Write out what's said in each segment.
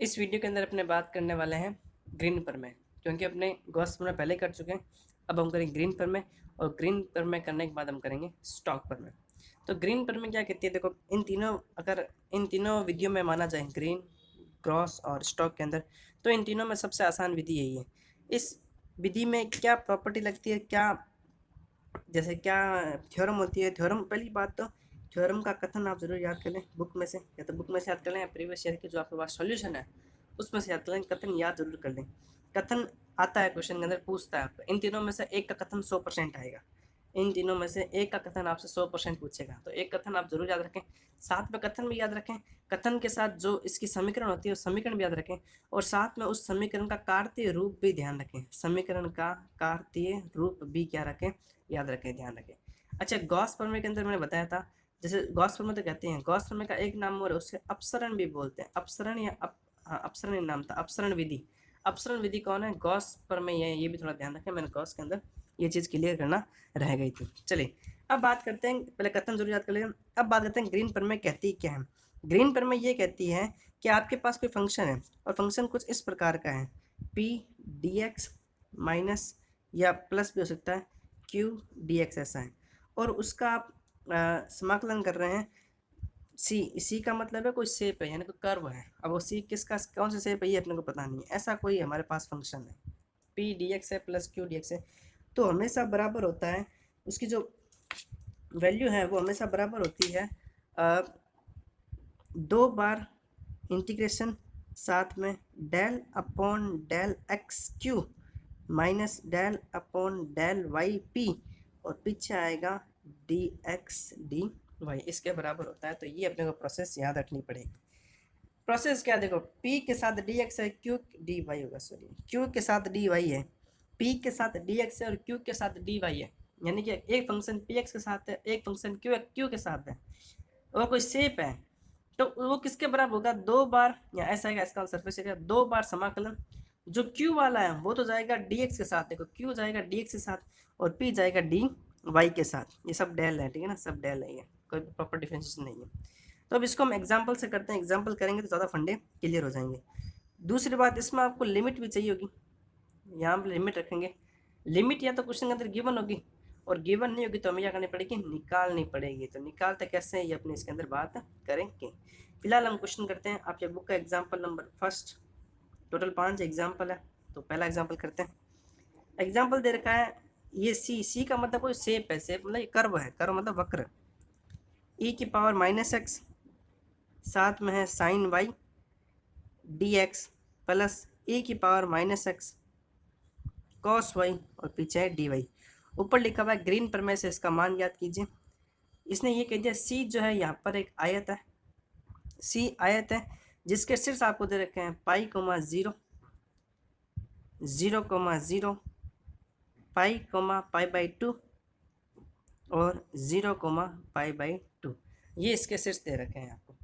इस वीडियो के अंदर अपने बात करने वाले हैं ग्रीन प्रमेय, क्योंकि अपने गॉस प्रमेय पहले कर चुके हैं। अब हम करेंगे ग्रीन प्रमेय, और ग्रीन प्रमेय करने के बाद हम करेंगे स्टॉक प्रमेय। तो ग्रीन प्रमेय क्या कहती है, देखो इन तीनों विधियों में माना जाए ग्रीन, क्रॉस और स्टॉक के अंदर, तो इन तीनों में सबसे आसान विधि यही है। इस विधि में क्या प्रॉपर्टी लगती है, जैसे क्या थ्योरम होती है। थ्योरम, पहली बात तो थ्योरम का कथन आप जरूर याद कर लें बुक में से, या तो बुक में से याद कर लें या प्रीवियस ईयर के जो आपके पास सॉल्यूशन है उसमें से याद कर लें। कथन याद जरूर कर लें। कथन आता है क्वेश्चन के अंदर, पूछता है आपको इन तीनों में से एक का कथन 100% आएगा। इन तीनों में से एक का कथन आपसे 100% पूछेगा, तो एक कथन आप जरूर याद रखें। साथ में कथन भी याद रखें, कथन के साथ जो इसकी समीकरण होती है उस समीकरण भी याद रखें, और साथ में उस समीकरण का कार्तीय रूप भी ध्यान रखें। समीकरण का कार्तीय रूप भी क्या रखें, याद रखें, ध्यान रखें। अच्छा, गॉस प्रमेय के अंदर मैंने बताया था, जैसे गॉस प्रमेय तो कहते हैं, गॉस प्रमेय का एक नाम और उसके अपसरण भी बोलते हैं। अपसरण या अपसरण नाम था, अपसरण विधि। अपसरण विधि कौन है, गॉस प्रमेय है, ये भी थोड़ा ध्यान रखें। मैंने गॉस के अंदर ये चीज़ क्लियर करना रह गई थी। चलिए अब बात करते हैं, पहले कथन जरूर याद कर लें। अब बात करते हैं ग्रीन प्रमेय कहती क्या है। ग्रीन प्रमेय ये कहती है कि आपके पास कोई फंक्शन है, और फंक्शन कुछ इस प्रकार का है, पी डी एक्स माइनस या प्लस भी हो सकता है, क्यू डी एक्स ऐसा है, और उसका आप समाकलन कर रहे हैं। सी का मतलब है कोई शेप है, यानी कोई कर्व है। अब वो सी किसका, कौन सा शेप है ये अपने को पता नहीं है। ऐसा कोई हमारे पास फंक्शन है, पी डी एक्स है प्लस क्यू डी एक्स है, तो हमेशा बराबर होता है, उसकी जो वैल्यू है वो हमेशा बराबर होती है 2 बार इंटीग्रेशन, साथ में del upon del x q minus del upon del y p, और पीछे आएगा डी एक्स डी वाई, इसके बराबर होता है। तो ये अपने को प्रोसेस याद रखनी पड़ेगी। प्रोसेस क्या, देखो p के साथ dx है, q dy होगा, सॉरी q के साथ dy है, p के साथ dx है और q के साथ dy है। यानी कि एक फंक्शन px के साथ है, एक फंक्शन q के साथ है, वो कोई शेप है, तो वो किसके बराबर होगा, 2 बार, या ऐसा है इसका सरफेस एरिया 2 बार समाकलन। जो q वाला है वो तो जाएगा dx के साथ, देखो q जाएगा dx के साथ और p जाएगा dy के साथ। ये सब डेल है, ठीक है ना, सब डेल है, ये कोई प्रॉपर डिफरेंशिएशन नहीं है। तो अब इसको हम एग्जाम्पल से करते हैं, एग्जाम्पल करेंगे तो ज़्यादा फंडे क्लियर हो जाएंगे। दूसरी बात, इसमें आपको लिमिट भी चाहिए होगी, यहाँ पर लिमिट रखेंगे। लिमिट या तो क्वेश्चन के अंदर गिवन होगी, और गिवन नहीं होगी तो हमें क्या करनी पड़ेगी, निकालनी पड़ेगी। तो निकालते कैसे हैं ये अपने इसके अंदर बात करेंगे। फिलहाल हम क्वेश्चन करते हैं आपके बुक का example number first. Total 5 example है, तो पहला एग्जाम्पल करते हैं। एग्जाम्पल दे रखा है, ये सी का मतलब कोई शेप है, शेप मतलब कर्व है, कर्व मतलब वक्र। e की पावर माइनस एक्स, साथ में है sine y d x, plus e की power minus x cos y, और पीछे है डी वाई। ऊपर लिखा हुआ है ग्रीन प्रमेय से इसका मान याद कीजिए। इसने ये कह दिया सी जो है यहाँ पर एक आयत है, सी आयत है जिसके शीर्ष आपको दे रखे हैं pi comma 0, 0,0, pi comma pi by 2 और 0,पाई/2। ये इसके शीर्ष दे रखे हैं आपको।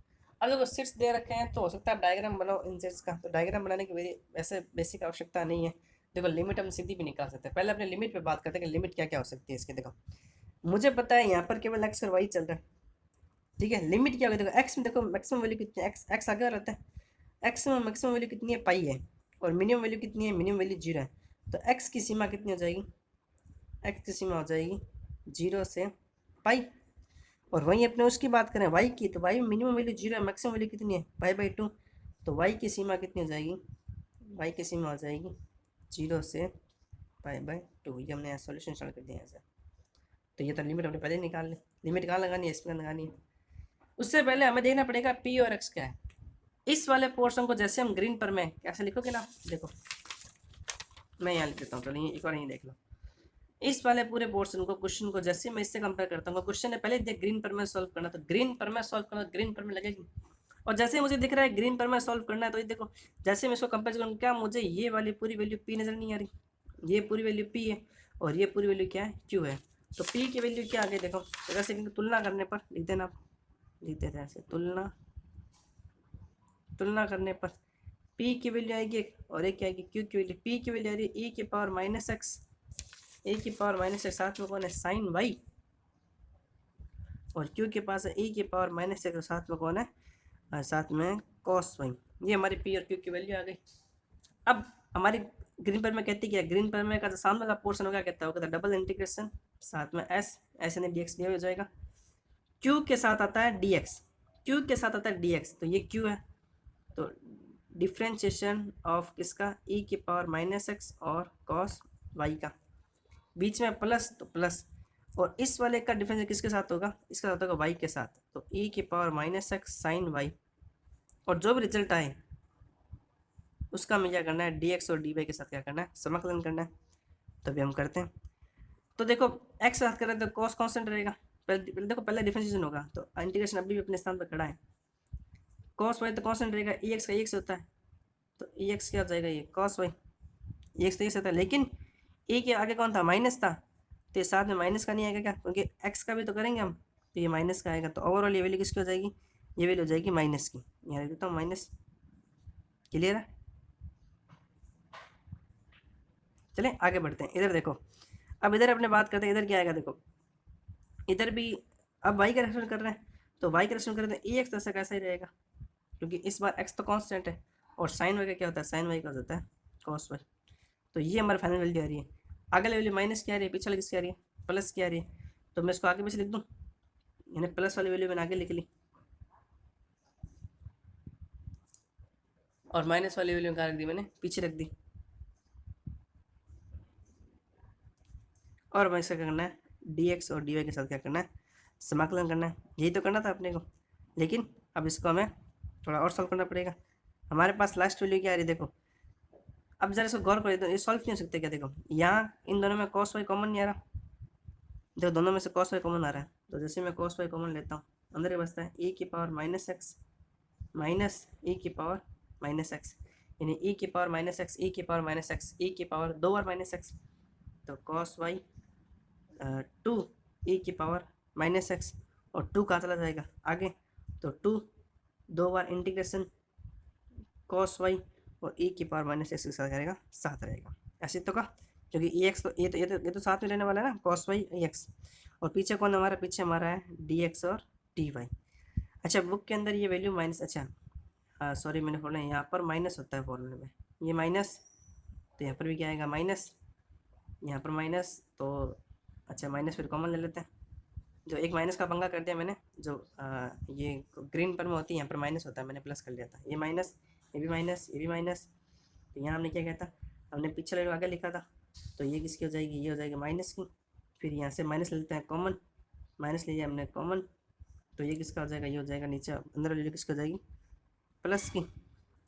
अगर वो शीर्ष दे रखे हैं तो हो सकता है डायग्राम बनाओ इन शीर्ष का, तो डायग्राम बनाने की वैसे बेसिक आवश्यकता नहीं है। देखो लिमिट हम सीधी भी निकाल सकते हैं। पहले अपने लिमिट पे बात करते हैं कि लिमिट क्या क्या हो सकती है इसके। देखो मुझे पता है यहाँ पर केवल एक्स और वाई चल रहा है, ठीक है। लिमिट क्या होगी, देखो एक्स में देखो मैक्सिमम वैल्यू कितनी है, एक्स आगे रहता है, एक्स में मैक्सिमम वैल्यू कितनी है, पाई है, और मिनिमम वैल्यू कितनी है, मिनिमम वैल्यू 0 है। तो एक्स की सीमा कितनी हो जाएगी, एक्स की सीमा हो जाएगी 0 से पाई। और वहीं अपने उसकी बात करें वाई की, तो वाई मिनिमम वैल्यू 0 है, मैक्सिमम वैल्यू कितनी है, पाई/2। तो वाई की सीमा कितनी हो जाएगी, वाई की सीमा हो जाएगी 0 से पाई/2। ये हमने सॉल्यूशन स्टार्ट कर दिया ऐसा। तो ये तो लिमिट हमने पहले निकाल ली। लिमिट कहाँ लगानी है, इस पर लगानी है। उससे पहले हमें देखना पड़ेगा पी और एक्स क्या है। इस वाले पोर्शन को जैसे हम ग्रीन पर में कैसे लिखोगे ना, देखो मैं यहाँ लिख देता हूँ, चलिए एक बार यहीं देख लो। इस वाले पूरे पोर्शन को, क्वेश्चन को जैसे मैं इससे कंपेयर करता हूँ, क्वेश्चन है पहले देख ग्रीन पर में सॉल्व करना, तो ग्रीन पर में सॉल्व करना, ग्रीन पर में लगेगी। और जैसे मुझे दिख रहा है ग्रीन पर में सॉल्व करना है, तो ये देखो जैसे मैं इसको कंपेयर करूँ, क्या मुझे ये वाली पूरी वैल्यू पी नजर नहीं आ रही, ये पूरी वैल्यू पी है और ये पूरी वैल्यू क्या है, क्यू है। तो पी की वैल्यू क्या आ गई, देखो वैसे तुलना करने पर लिख देना, आप लिख देते हैं ऐसे, तुलना करने पर पी की वैल्यू आएगी और एक क्या आएगी, क्यू की वैल्यू। पी की वैल्यू आ रही है ई की पावर माइनस एक्स, ए की पावर माइनस एक्स, साथ में कौन है, साइन वाई, और क्यू के पास है ई की पावर माइनस एक्स, साथ में कौन है, साथ में कॉस वाई। ये हमारी पी और क्यू की वैल्यू आ गई। अब हमारी ग्रीन पर में कहती क्या, ग्रीन पर में का जो सामने वाला पोर्शन होगा कहता होगा डबल इंटीग्रेशन साथ में एस ऐसे नहीं डी एक्स डी हो जाएगा। क्यू के साथ आता है डी एक्स, क्यू के साथ आता है डी एक्स, तो ये क्यू है, तो डिफ्रेंशिएशन ऑफ किसका, ई की पावर माइनस एक्स और कॉस वाई का, बीच में प्लस तो प्लस, और इस वाले का डिफरेंस किसके साथ होगा, इसका साथ होगा वाई के साथ, तो ई की power minus x sine y, और जो भी रिजल्ट आए उसका हमें क्या करना है, डी एक्स और डी वाई के साथ क्या करना है, समाकलन करना है। तो अभी हम करते हैं। तो देखो एक्स साथ करें तो कॉस कांस्टेंट रहेगा, पहले देखो पहले डिफरेंशिएशन होगा तो इंटीग्रेशन अभी भी अपने स्थान पर खड़ा है, कॉस वाई तो कांस्टेंट रहेगा, ई एक्स का ई एक्स होता है, तो ई एक्स क्या हो जाएगा, ये कॉस वाई, ई एक्स तो ई होता है, लेकिन ई के आगे कौन था, माइनस था, तो ये साथ में माइनस का नहीं आएगा क्या, क्योंकि एक्स का भी तो करेंगे हम, तो ये माइनस का आएगा, तो ओवरऑल ये वैल्यू किसकी हो जाएगी, ये वैल्यू हो जाएगी माइनस की, यहाँ लिख देता हूँ माइनस। क्लियर है, चलें आगे बढ़ते हैं। इधर देखो, अब इधर अपने बात करते हैं, इधर क्या आएगा देखो, इधर भी अब वाई का रेफरेंस कर रहे हैं, तो वाई का रेफरेंस कर रहे हैं, ई एक्स ऐसा कैसा ही रहेगा, क्योंकि इस बार एक्स तो कांस्टेंट है, और साइन वाई का क्या होता है, साइन वाई का होता है कॉस वाई, तो ये हमारी फाइनल वैल्यू आ रही है। अगले वैल्यू माइनस क्या आ रही है, पिछले किसकी आ रही है, प्लस की आ रही है, तो मैं इसको आगे पीछे लिख दूँ, यानी प्लस वाली वैल्यू मैंने आगे लिख ली, और माइनस वाली वैल्यू कहाँ रख दी, मैंने पीछे रख दी, और मैं इसका क्या करना है, डी एक्स और डी वाई के साथ क्या करना है, समाकलन करना है, यही तो करना था अपने को, लेकिन अब इसको हमें थोड़ा और सॉल्व करना पड़ेगा। हमारे पास लास्ट वैल्यू क्या आ रही है देखो, अब जरा इसको गौर करो, ये सॉल्व नहीं हो सकते क्या, देखो यहाँ इन दोनों में कॉस वाई कॉमन नहीं आ रहा, देखो दोनों में से कॉस वाई कॉमन आ रहा है, तो जैसे मैं कॉस वाई कॉमन लेता हूँ, अंदर ये बचता है ई की पावर माइनस एक्स माइनस ई की पावर माइनस एक्स, यानी ई की पावर माइनस एक्स, ई की पावर माइनस एक्स, ई की पावर 2 बार माइनस एक्स, तो कॉस वाई 2 ई की पावर माइनस एक्स, और 2 कहाँ चला जाएगा आगे, तो 2 2 बार इंटीग्रेशन कॉस वाई और ई की पावर माइनस एक्स के साथ रहेगा, साथ रहेगा, ऐसे तो का, क्योंकि ई एक्स तो ये तो साथ में रहने वाला है ना, कॉस वाई ई एक्स, और पीछे कौन हमारा, पीछे हमारा है डी एक्स और डी वाई। अच्छा बुक के अंदर ये वैल्यू माइनस, अच्छा सॉरी मैंने बोला यहाँ पर माइनस होता है फॉर्मूले में, ये माइनस, तो यहाँ पर भी क्या आएगा माइनस, यहाँ पर माइनस, तो अच्छा माइनस फिर कॉमन ले लेते हैं, जो एक माइनस का पंगा कर दिया मैंने, जो ये ग्रीन पर में होती है यहाँ पर माइनस होता है, मैंने प्लस कर लिया था, ये माइनस, ये भी माइनस, ये भी माइनस, तो यहाँ हमने क्या किया था, हमने पिछले आगे लिखा था, तो ये किसकी हो जाएगी, ये हो जाएगी माइनस की, फिर यहाँ से माइनस ले लेते हैं कॉमन, माइनस ले लिया हमने कॉमन, तो ये किसका हो जाएगा, ये हो जाएगा नीचे अंदर वाली किसकी हो जाएगी, प्लस की,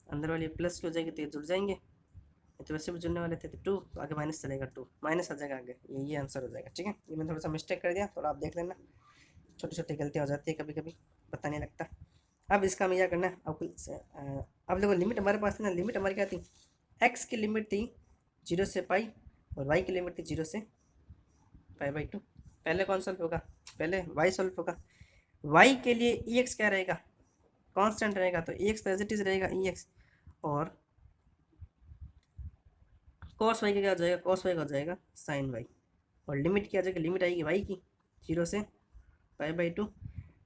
अंदर वाली प्लस की हो जाएगी, तो ये जुड़ जाएंगे, तो वैसे भी जुड़ने वाले थे, तो 2 तो आगे माइनस चलेगा, 2 माइनस आ जाएगा आगे, ये आंसर हो जाएगा। ठीक है, ये मैंने थोड़ा सा मिस्टेक कर दिया, थोड़ा आप देख लेना, छोटी छोटी गलतियाँ हो जाती है कभी कभी, पता नहीं लगता। अब इसका हमें क्या करना है, अब देखो लिमिट हमारे पास थी ना, लिमिट हमारी क्या थी, एक्स की लिमिट थी 0 से पाई, और वाई की लिमिट थी 0 से पाई/2। पहले कौन सॉल्व होगा, पहले वाई सॉल्व होगा, वाई के लिए ई एक्स क्या रहेगा, कांस्टेंट रहेगा, तो ई एक्स तो एज इट इज रहेगा ई एक्स, और कॉस वाई का क्या हो जाएगा, कॉस वाई का हो जाएगा साइन वाई, और लिमिट क्या आ जाएगी, लिमिट आएगी वाई की 0 से पाई/2,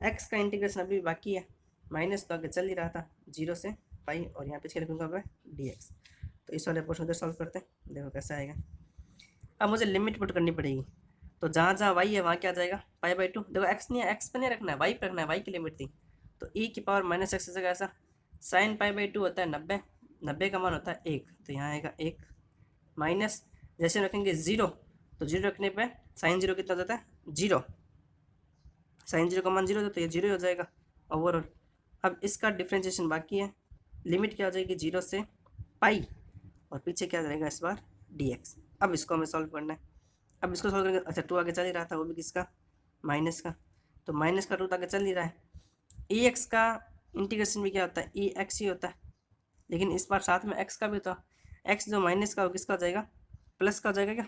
एक्स का इंटीग्रेशन अभी बाकी है, माइनस तो आगे चल ही रहा था 0 से पाई, और यहाँ पीछे लिखूंगा मैं डी एक्स, तो इस वाले पोर्शन उधर सॉल्व करते हैं, देखो कैसा आएगा। अब मुझे लिमिट पुट करनी पड़ेगी, तो जहाँ जहाँ वाई है वहाँ क्या आ जाएगा पाई/2, देखो एक्स नहीं है, एक्स पे नहीं रखना है, वाई पे रखना है, वाई की लिमिट थी, तो ई की पावर माइनस एक्स जगह ऐसा, साइन पाई/2 होता है 90, 90 का मान होता है 1, तो यहाँ आएगा 1 माइनस, जैसे रखेंगे 0, तो 0 रखने पे साइन 0 कितना जाता है 0, साइन 0 का मान 0 तो ये 0 हो जाएगा ओवरऑल। अब इसका डिफ्रेंशिएशन बाकी है, लिमिट क्या हो जाएगी 0 से पाई, और पीछे क्या रहेगा इस बार डी एक्स। अब इसको हमें सॉल्व करना है, अब इसको सॉल्व करेंगे, अच्छा 2 आगे चल ही रहा था, वो भी किसका माइनस का, तो माइनस का 2 आगे चल ही रहा है, ई एक्स का इंटीग्रेशन भी क्या होता है ई एक्स ही होता है, लेकिन इस बार साथ में एक्स का भी होता, एक्स जो माइनस का हो किसका हो जाएगा, प्लस का हो जाएगा क्या,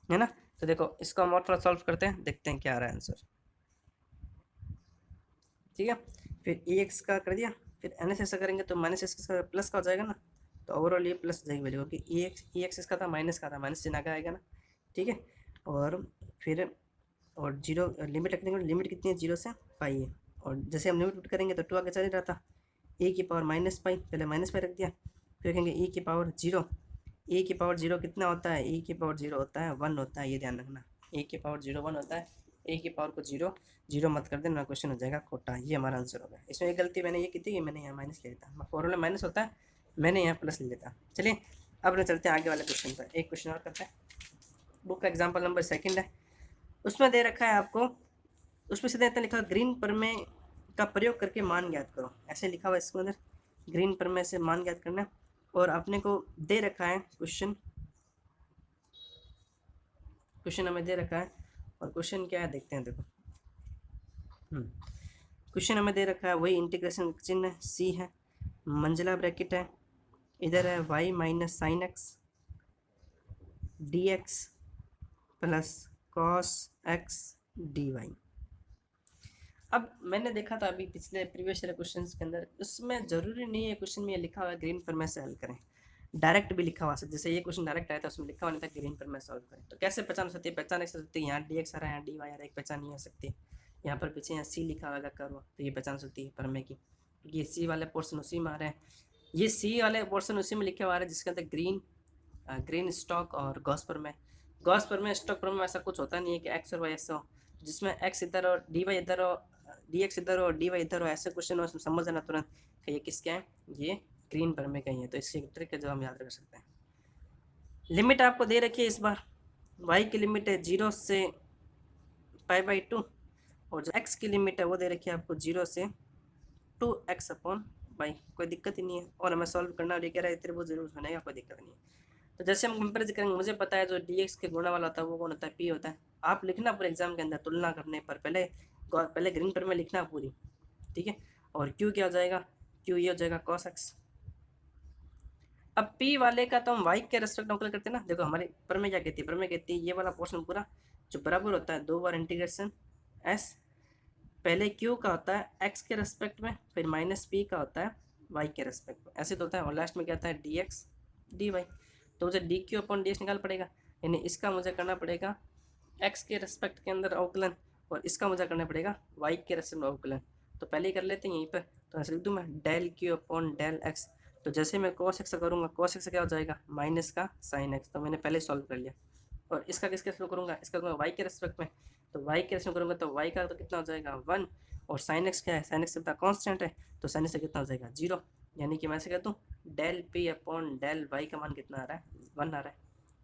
है ना। तो देखो इसको हम और थोड़ा सॉल्व करते हैं, देखते हैं क्या आ रहा है आंसर। ठीक है, फिर ई एक्स का कर दिया, फिर एन एस ऐसा करेंगे तो माइनस एक्स का प्लस का हो जाएगा ना, तो ओवरऑल ये प्लस हो जाएगी वैल्यू, क्योंकि ई एक्स इसका था माइनस का था, माइनस चिन्ह आगे आएगा ना। ठीक है, और फिर और 0 लिमिट रखने के, लिमिट कितनी है 0 से पाई है, और जैसे हम लिमिट पुट करेंगे तो 2 आगे चल ही रहा था, ए की पावर माइनस पाई, पहले माइनस पाई रख दिया, फिर कहेंगे ई की पावर जीरो। ए की पावर जीरो कितना होता है, ए की पावर जीरो होता है 1 होता है, ये ध्यान रखना, ए की पावर जीरो 1 होता है। ए की पावर को जीरो जीरो मत कर देना, क्वेश्चन हो जाएगा खोटा। ये हमारा आंसर होगा। इसमें एक गलती मैंने ये की थी कि मैंने यहाँ माइनस ले लेता, फॉर्मूला माइनस होता है, मैंने यहाँ प्लस ले लेता। चलिए अब ना चलते हैं आगे वाले क्वेश्चन पर। एक क्वेश्चन और करते हैं। बुक का एग्जाम्पल नंबर 2 है, उसमें दे रखा है आपको, उसमें सीधे इतना लिखा ग्रीन प्रमेय का प्रयोग करके मान ज्ञात करो, ऐसे लिखा हुआ है इसके अंदर, ग्रीन प्रमेय से मान ज्ञात करना। और अपने को दे रखा है क्वेश्चन, क्वेश्चन हमें दे रखा है, और क्वेश्चन क्या है देखते हैं। देखो क्वेश्चन हमें दे रखा है वही इंटीग्रेशन चिन्ह सी है, मंजिला ब्रैकेट है, इधर है y minus sine x d x plus cos x d y. अब मैंने देखा था अभी पिछले प्रीवियस ईयर क्वेश्चन के अंदर, उसमें ज़रूरी नहीं है क्वेश्चन में ये लिखा हुआ है ग्रीन प्रमेय से हल करें, डायरेक्ट भी लिखा हुआ है। जैसे ये क्वेश्चन डायरेक्ट आया था, उसमें लिखा हुआ नहीं था ग्रीन प्रमेय सॉल्व करें, तो कैसे पहचान सकती है, पहचान नहीं सकती। यहाँ डी एक्स आ रहा है, यहाँ डी वाई आ रहा है, एक पहचान नहीं हो सकती। यहाँ पर पीछे यहाँ सी लिखा हुआ कर्व, तो ये पहचान सकती है प्रमेय की, क्योंकि ये सी वाले पोर्सन उसी में आ रहे हैं, ये सी वाले पोर्सन उसी में लिखे हुआ आ रहा है जिसके अंदर ग्रीन स्टॉक और गॉस प्रमेय। गॉस प्रमेय स्टॉक प्रमेय ऐसा कुछ होता नहीं है कि एक्स और वाई ऐसा हो, जिसमें एक्स इधर और डी वाई इधर हो, डी एक्स इधर हो डी वाई इधर हो, ऐसे क्वेश्चन हो समझ जाना तुरंत कि ये किसके हैं, ये ग्रीन प्रमेय का ही है। तो इसके ट्रिक का जवाब हम याद रख सकते हैं। लिमिट आपको दे रखी है इस बार, वाई की लिमिट है 0 से π/2, और जो एक्स की लिमिट है वो दे रखी है आपको 0 से 2x/y। कोई दिक्कत ही नहीं है, और हमें सॉल्व करना और ये कह रहा है त्रिभुज जरूर बनेगा, कोई दिक्कत नहीं है। तो जैसे हम कंपेरिजन करेंगे, मुझे पता है जो dx के गुणा वाला होता है वो कौन होता है, p होता है। आप लिखना पूरे एग्जाम के अंदर तुलना करने पर पहले ग्रीन पर में लिखना पूरी, ठीक है। और q क्या हो जाएगा, q ये हो जाएगा cos x। अब p वाले का तो हम y के रेस्पेक्ट में अवकलन करते हैं ना। देखो हमारी प्रमेय क्या कहती है, प्रमेय कहती है ये वाला पोर्शन पूरा जो बराबर होता है 2 बार इंटीग्रेशन s, पहले q का होता है x के रेस्पेक्ट में, फिर माइनस p का होता है y के रेस्पेक्ट में, ऐसे तो होता है। और लास्ट में क्या होता है dx dy। तो मुझे dq/dx निकाल पड़ेगा, यानी इसका मुझे करना पड़ेगा x के रेस्पेक्ट के अंदर अवकलन, और इसका मुझे करना पड़ेगा y के रेस्पेक्ट में अवकलन। तो पहले ही कर लेते हैं यहीं पर, तो ऐसे लिख दूँ मैं डेल q/del x। तो जैसे मैं cos x करूँगा, cos x क्या हो जाएगा माइनस का sin x, तो मैंने पहले सॉल्व कर लिया। और इसका किसके रेस्पेक्ट करूँगा, इसका करूँगा y के रेस्पेक्ट में, तो y के रेस्पेक्ट करूँगा तो y का तो कितना हो जाएगा 1, और sin x क्या है, sin x कितना कॉन्स्टेंट है, तो sin x कितना हो जाएगा 0। यानी कि मैं ऐसे कहता हूँ डेल p/del y का मान कितना आ रहा है 1 आ रहा है।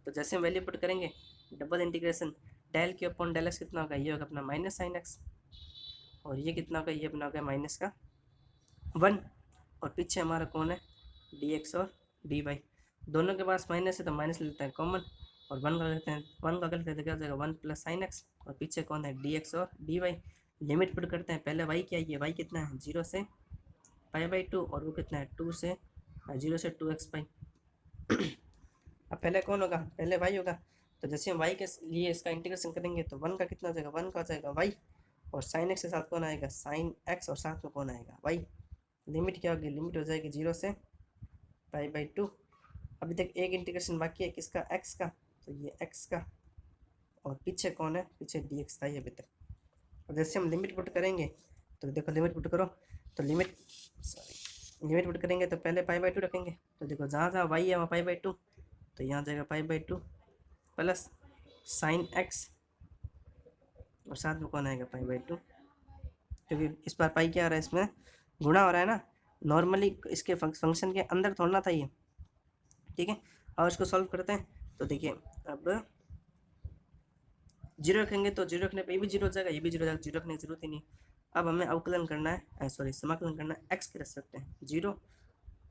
तो जैसे हम वैल्यू पुट करेंगे double integration del q/del x कितना होगा, ये होगा अपना माइनस sin x, और ये कितना होगा, ये अपना होगा माइनस का 1, और पीछे हमारा कौन है dx और dy। दोनों के पास माइनस है तो माइनस लेते हैं कॉमन, और 1 का लेते हैं, 1 का लेते हैं तो क्या हो जाएगा 1 + sin x, और पीछे कौन है dx और dy। लिमिट पुट करते हैं, पहले y क्या है, y कितना है 0 से π/2, और वो कितना है 0 से 2x/। अब पहले कौन होगा, पहले y होगा। तो जैसे हम y के लिए इसका इंटीग्रेशन करेंगे तो 1 का कितना हो जाएगा, 1 का हो जाएगा y, और sin x के साथ कौन आएगा sin x, और साथ में कौन आएगा y। लिमिट क्या होगी, लिमिट हो जाएगी 0 से π/2। अभी तक एक इंटीग्रेशन बाकी है किसका, x का, तो ये x का, और पीछे कौन है, पीछे dx था ये अभी तक। और जैसे हम लिमिट पुट करेंगे तो देखो लिमिट पुट करो, तो लिमिट पुट करेंगे तो पहले π/2 रखेंगे, तो देखो जहाँ जहाँ y है वहाँ π/2, तो यहाँ जाएगा π/2 प्लस sin x, और साथ में कौन आएगा π/2, क्योंकि इस बार पाई क्या आ रहा है, इसमें गुणा हो रहा है ना। नॉर्मली इसके फंक्शन के अंदर थोड़ा था ये, ठीक है। और इसको सॉल्व करते हैं, तो देखिए अब 0 रखेंगे तो 0 रखने पे ये भी 0 हो जाएगा, ये भी 0 हो जाएगा, 0 रखने की जरूरत ही नहीं। अब हमें अवकलन करना है, सॉरी समाकलन करना है x के रेस्पेक्ट में, 0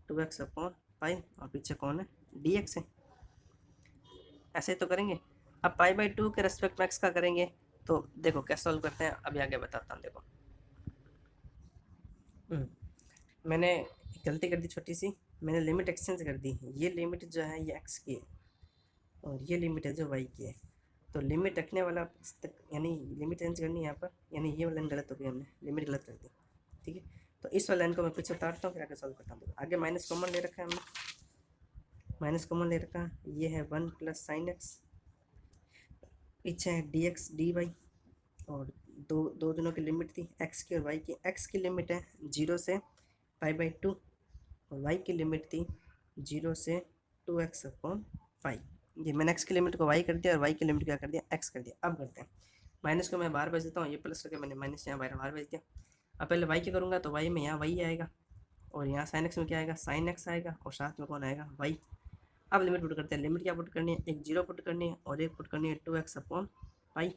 2x/π, और पीछे कौन है dx है, ऐसे तो करेंगे। अब π/2 के रेस्पेक्ट में x का करेंगे, तो देखो कैसे सॉल्व करते हैं, अभी आगे बताता हूँ। देखो मैंने गलती कर दी छोटी सी, मैंने लिमिट एक्सचेंज कर दी। ये लिमिट जो है ये x की है, और ये लिमिट है जो y की है। तो लिमिट रखने वाला यानी लिमिट चेंज करनी है यहाँ पर, यानी ये वाला लाइन गलत हो गई, हमने लिमिट गलत कर दी, ठीक है। तो इस वाला लाइन को मैं पीछे उतारता हूँ, फिर आगे सॉल्व करता हूँ। आगे माइनस कॉमन ले रखा है हमने, माइनस कॉमन ले रखा है, ये है 1 + sin x, पीछे है dx dy, और दो दोनों की लिमिट थी x की और y की। x की लिमिट है 0 से पाई बाई टू, और वाई की लिमिट थी 0 से 2x/पाई। ये मैंने x की लिमिट को y कर दिया और y की लिमिट क्या कर दिया, x कर दिया। अब करते हैं, माइनस को मैं बाहर भेज देता हूँ, ये प्लस करके मैंने माइनस यहाँ बाहर भेज दिया। अब पहले y की करूँगा तो y में यहाँ y आएगा, और यहाँ साइन x में क्या आएगा, साइन x आएगा, और साथ में कौन आएगा, y। अब लिमिट पुट करते हैं, लिमिट क्या पुट करनी है, एक 0 पुट करनी है और एक पुट करनी है 2x/पाई।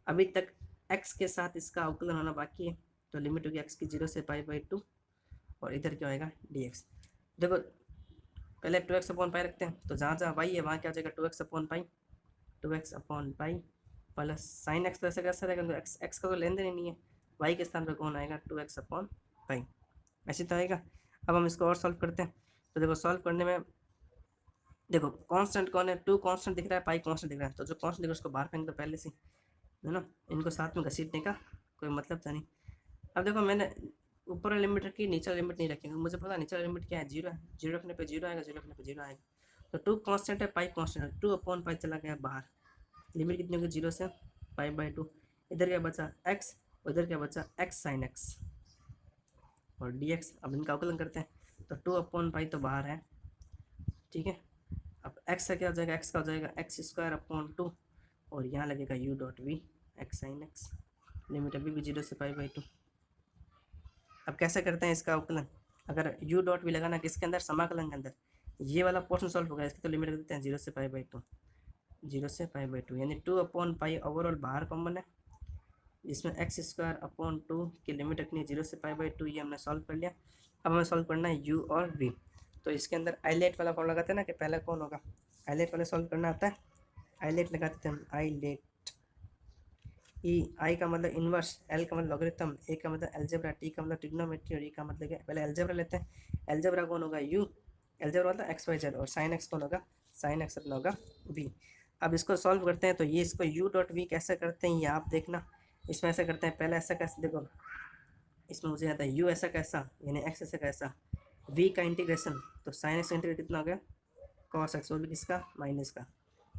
अभी तक x के साथ इसका अवकलन होना बाकी है, तो लिमिट होगी x की 0 से पाई बाई 2, और इधर क्या होएगा dx। देखो पहले 2x/पाई रखते हैं, तो जहाँ जहाँ y है वहाँ क्या हो जाएगा 2x/पाई, 2x/पाई प्लस साइन x। तो ऐसा कैसा रहेगा, x का तो लेन देन ही नहीं है, y के स्थान पर कौन आएगा 2x/पाई, ऐसे तो आएगा। अब हम इसको और सॉल्व करते हैं, तो देखो सॉल्व करने में देखो कांस्टेंट कौन है, 2 कांस्टेंट दिख रहा है, पाई कांस्टेंट दिख रहा है, तो जो कांस्टेंट दिख रहा है उसको बाहर फेंक दो पहले से, है ना, इनको साथ में घसीटने का कोई मतलब था नहीं। अब देखो मैंने ऊपर लिमिट रखी, नीचे लिमिट नहीं रखी, मुझे पता नीचे लिमिट क्या है, 0 है, 0 रखने पे 0 आएगा, 0 रखने पे 0 आएगा। तो 2 कांस्टेंट है, पाई कांस्टेंट है, 2/पाई चला गया बाहर, लिमिट कितनी होगी 0 से पाई बाई 2। इधर क्या बचा x, उधर क्या बचा x साइन x और dx। अब इनका अवकलन करते हैं, तो 2/पाई तो बाहर है, ठीक है। अब x का क्या हो जाएगा, x का हो जाएगा x²/2, और यहाँ लगेगा u dot v x sine x, limit अभी भी 0 से पाई बाई 2। अब कैसे करते हैं इसका अवकलन, अगर u डॉट वी लगाना किसके अंदर, समाकलन के अंदर, ये वाला पोर्शन सॉल्व होगा, इसकी तो लिमिट रख देते हैं 0 से पाई बाई 2, 0 से पाई बाई 2, यानी 2/पाई ओवरऑल बाहर कॉमन है, जिसमें x²/2 की लिमिट रखनी है 0 से पाई बाई 2। ये हमने सॉल्व कर लिया। अब हमें सॉल्व करना है u और v, तो इसके अंदर आईलेट वाला फॉर्म लगाते हैं ना कि पहला कौन होगा, आईलेट वाले सॉल्व करना आता है, आईलेट लगाते थे हम, आईलेट ई, आई का मतलब इनवर्स, एल का मतलब लॉगरिथम, ए का मतलब अलजेब्रा, टी का मतलब ट्रिग्नोमेट्री, और ई का मतलब क्या, पहले अलजेब्रा लेते हैं। अलजेब्रा कौन होगा, यू, अलजेब्रा मतलब एक्स वाई जेड, और साइन एक्स कौन होगा, साइन एक्स अपना होगा वी। अब इसको सॉल्व करते हैं, तो ये इसको यू डॉट वी कैसे करते हैं ये आप देखना। इसमें ऐसा करते हैं, पहले ऐसा कैसे, देखो इसमें मुझे आता है यू ऐसा कैसा, यानी एक्स ऐसा कैसा, वी का इंटीग्रेशन, तो साइन एक्स इंटीग्रेट कितना हो गया, कॉस एक्स, वो भी किसका, माइनस का।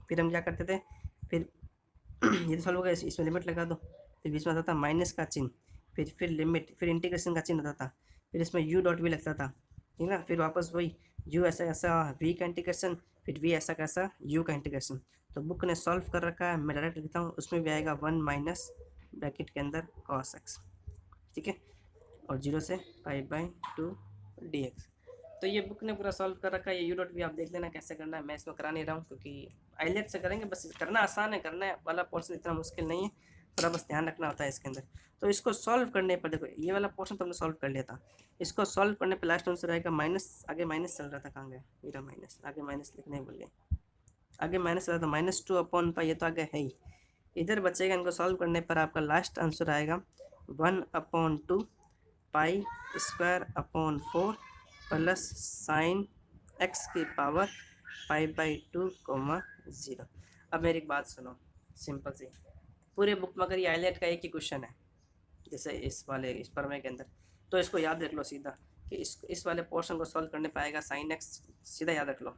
फिर हम क्या करते थे, फिर ये तो सॉल्व हो गया, इसमें लिमिट लगा दो, फिर बीच में आता था माइनस का चिन्ह, फिर लिमिट, फिर इंटीग्रेशन का चिन्ह होता था, फिर इसमें यू डॉट वी लगता था, ठीक ना, फिर वापस वही यू ऐसा कैसा वी का इंटीग्रेशन, फिर वी ऐसा कैसा यू का इंटीग्रेशन। तो बुक ने सॉल्व कर रखा है, मैं डायरेक्ट लिखता हूँ, उसमें भी आएगा 1 माइनस ब्रैकेट के अंदर कॉस एक्स, ठीक है, और 0 से पाई बाई 2 dx। तो ये बुक ने पूरा सॉल्व कर रखा है, ये यू डॉट भी आप देख लेना कैसे करना है, मैं इसमें करा नहीं रहा हूँ क्योंकि आईलेट से करेंगे, बस करना आसान है, करने वाला पोर्शन इतना मुश्किल नहीं है, थोड़ा बस ध्यान रखना होता है इसके अंदर। तो इसको सॉल्व करने पर देखो ये वाला पोर्शन तो हमने सॉल्व कर लिया था, इसको सॉल्व करने पर लास्ट आंसर आएगा माइनस, आगे माइनस चल रहा था, कहाँ गया मेरा माइनस, आगे माइनस लिखने भूल गए, आगे माइनस चल रहा था, -2/पाई, ये तो आगे है ही, इधर बचेगा, इनको सॉल्व करने पर आपका लास्ट आंसर आएगा 1/2 पाई स्क्वायर/4 प्लस साइन एक्स की पावर पाई बाई 2, 0। अब मेरी एक बात सुनो, सिंपल सी, पूरे बुक में अगर ये आईलेट का एक ही क्वेश्चन है, जैसे इस प्रमेय के अंदर, तो इसको याद रख लो सीधा कि इस वाले पोर्शन को सॉल्व करने पाएगा साइन एक्स, सीधा याद रख लो,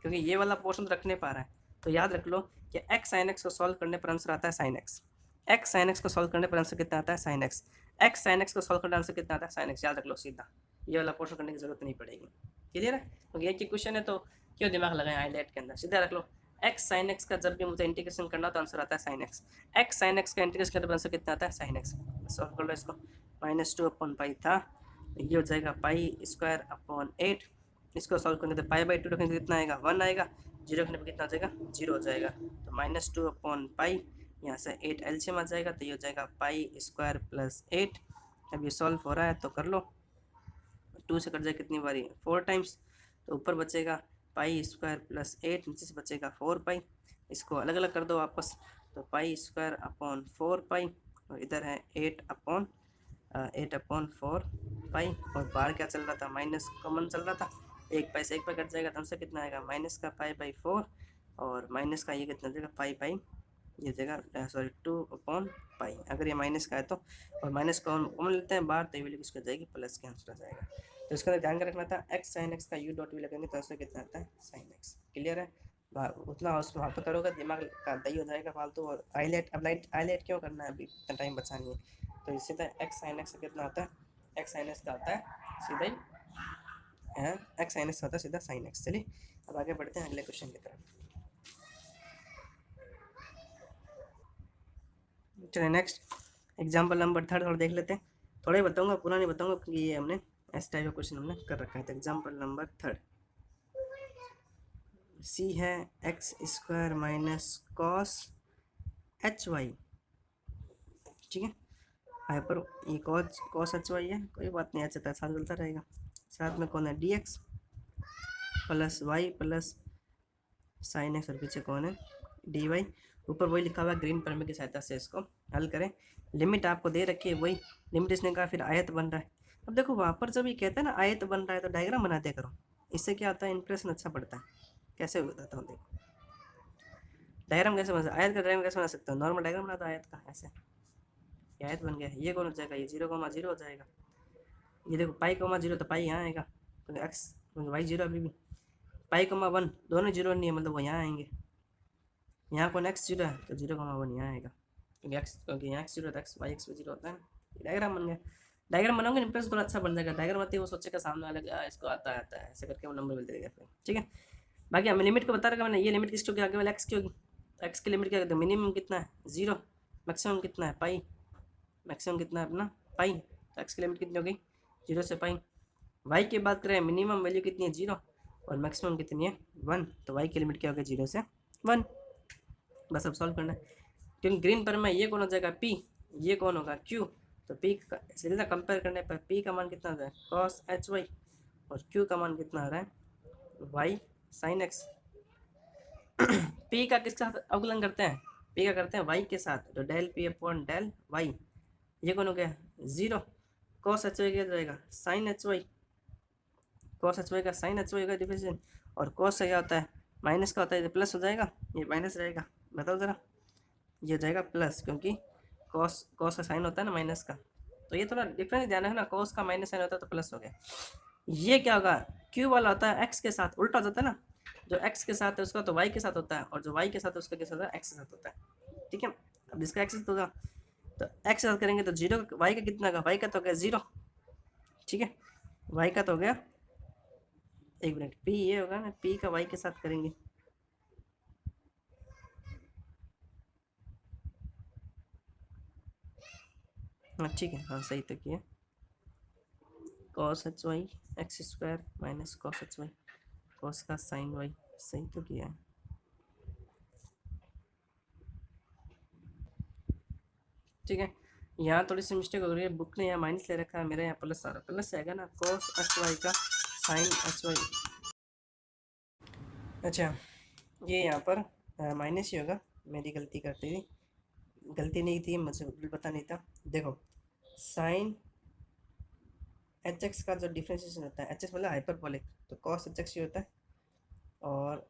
क्योंकि ये वाला पोर्शन रखने पा रहा है, तो याद रख लो कि एक्स साइन एक्स को सॉल्व करने पर आंसर आता है sine x, x sine x को सॉल्व करने पर आंसर कितना आता है sine x, x sine x को सॉल्व करने आंसर कितना आता है साइन एक्स, याद रख लो सीधा, ये वाला पोर्शन करने की जरूरत नहीं पड़ेगी, क्लियर है, क्योंकि एक ही क्वेश्चन है तो क्यों दिमाग लगाएं आईलेट के अंदर, सीधा रख लो एक्स साइन एक्स का जब भी मुझे इंटीग्रेशन करना तो आंसर आता है sine x, x sine x का इंटीग्रेशन करने पर आंसर कितना आता है साइन एक्स। सॉल्व कर लो इसको, -2/पाई था, ये हो जाएगा पाई²/8, इसको सॉल्व करने तो पाई बाई 2 रखने तो कितना आएगा 1 आएगा, 0 रखने पर कितना आ जाएगा 0 हो जाएगा, तो -2/पाई, यहाँ से 8 एलसीएम आ जाएगा, तो ये हो जाएगा पाई² + 8। अब ये सॉल्व हो रहा है तो कर लो, 2 से कट जाए कितनी बारी 4 टाइम्स, तो ऊपर बचेगा पाई² + 8, नीचे से बचेगा 4 पाई, इसको अलग अलग कर दो वापस, तो पाई² पाई, और इधर है 8/4 पाई, और बाहर क्या चल रहा था, माइनस कॉमन चल रहा था, एक पाई से एक पाई कट जाएगा, तो हमसे कितना आएगा माइनस का पाई/4, और माइनस का ये कितना देगा पाई, ये देगा सॉरी 2/पाई, अगर ये माइनस का है तो, और माइनस कॉमन लेते हैं बाहर, तो ये वैल्यू किसको जाएगी प्लस के आंसर आ जाएगा। तो इसका ध्यान रखना था, एक्स साइन एक्स का यू डॉट वी लगेंगे तो आंसर कितना आता है साइन एक्स, क्लियर है, उतना उसमें वहाँ पर करोगे दिमाग का दही हो जाएगा फालतू, और आईलेट, अब आईलेट क्यों करना है, अभी इतना टाइम बचा नहीं है, तो इससे तो एक्स साइन एक्स का कितना आता है, एक्स साइन एक्स का आता है सीधा ही एक्स साइन एक्स होता है, सीधा साइन एक्स। चलिए अब आगे बढ़ते हैं अगले क्वेश्चन की तरफ। चलिए नेक्स्ट एग्जाम्पल नंबर थर्ड और देख लेते हैं। थोड़ा ही बताऊंगा, पूरा नहीं बताऊंगा क्योंकि ये हमने इस टाइप का क्वेश्चन हमने कर रखा है। तो एग्जाम्पल नंबर थर्ड, सी है x square minus cos h y, ठीक है। हाइपर ये कॉस कॉस एच वाई है, कोई बात नहीं, अच्छा साथ चलता रहेगा। साथ में कौन है d x plus y plus sine x, और पीछे कौन है डी वाई। ऊपर वही लिखा हुआ है, ग्रीन परमे की सहायता से इसको हल करें। लिमिट आपको दे रखी है वही लिमिट, इसने कहा फिर आयत बन रहा है। अब देखो वहाँ पर जब ये कहते हैं ना आयत बन रहा है तो डायग्राम बना दिया करो, इससे क्या होता है इंप्रेशन अच्छा पड़ता है। कैसे बताता हूँ देखो, डायग्राम कैसे बना, आयत का डायग्राम कैसे बना सकते हो, नॉर्मल डायग्राम बना दो आयत का, ऐसे ये आयत बन गया। ये कौन हो जाएगा, ये 0,0 हो जाएगा। ये देखो पाई कोमा 0 तो पाई यहाँ आएगा, तो एक्स वाई 0 अभी भी, पाई कोमा 1 दोनों 0 नहीं है, मतलब वो यहाँ आएंगे। यहाँ कौन एक्स 0 है तो 0,1 यहाँ आएगा, क्योंकि यहाँ एक्स 0 तो एक्स वाई एक्स 0 होता है ना। डायग्राम बन गया। डायग्राम बनाओगे इंप्रेस थोड़ा अच्छा बन जाएगा। डायग्राम आती है वो सोचेगा सामने वाला इसको आता है ऐसे करके वो नंबर मिल जाएगा फिर, ठीक है। बाकी हमें लिमिट को बता रखा मैंने, ये लिमिट किसकी होगी, आगे वाला एक्स की होगी। एक्स की लिमिट क्या कहते हैं, मिनिमम कितना है 0, मैक्सिमम कितना है पाई, मैक्सिमम कितना है अपना पाई। तो एक्स की लिमिट कितनी हो गई 0 से पाई। वाई की बात करें, मिनिमम वैल्यू कितनी है 0 और मैक्सिमम कितनी है 1, तो वाई की लिमिट क्या होगी 0 से 1। बस अब सॉल्व करना है, क्योंकि ग्रीन पर में ये कौन हो जाएगा पी, ये कौन होगा क्यू। तो पी का सीधा कंपेयर करने पर पी का मान कितना आ रहा है कॉस एच वाई, और क्यू का मान कितना आ रहा है वाई साइन एक्स। पी का किसके साथ अवकलन करते हैं, पी का करते हैं वाई के साथ, तो del p upon del y. ये कौन हो गया 0, कॉस एच वाई क्या जाएगा sine h y, cos h y का साइन एच वाई का डिफरेंशियल, और कॉस से क्या होता है माइनस का होता है, प्लस हो जाएगा, ये माइनस रहेगा। बताओ ज़रा, ये हो जाएगा प्लस, क्योंकि कॉस कॉस का साइन होता है ना माइनस का, तो ये थोड़ा डिफरेंस ध्यान है ना, कॉस का माइनस साइन होता है तो प्लस हो गया। ये क्या होगा क्यू वाला होता है एक्स के साथ, उल्टा हो जाता है ना, जो एक्स के साथ है उसका तो वाई के साथ होता है, और जो वाई के साथ है उसका कैसा होता है एक्स के साथ होता है, ठीक है। अब जिसका एक्स के साथ होगा तो एक्स के साथ करेंगे तो 0, वाई का कितना का, वाई का तो हो गया 0, ठीक है। वाई का तो हो गया, एक मिनट, पी ये होगा ना, पी का वाई के साथ करेंगे, हाँ ठीक है, हाँ सही तो किया, cos h y x square minus cos h y, cos का साइन वाई, सही तो किया है। ठीक है, यहाँ थोड़ी सी मिस्टेक हो रही है, बुक ने यहाँ माइनस ले रखा है, मेरे यहाँ प्लस आ रहा है, प्लस आएगा ना कॉस एच वाई का साइन एच वाई। अच्छा ये यहाँ पर माइनस ही होगा, मेरी गलती करती थी, गलती नहीं थी, मुझे पता नहीं था। देखो साइन एच एक्स का जो डिफ्रेंशिएशन होता है, एच एक्स मतलब हाइपरबोलिक, तो कॉस एच एक्स ही होता है, और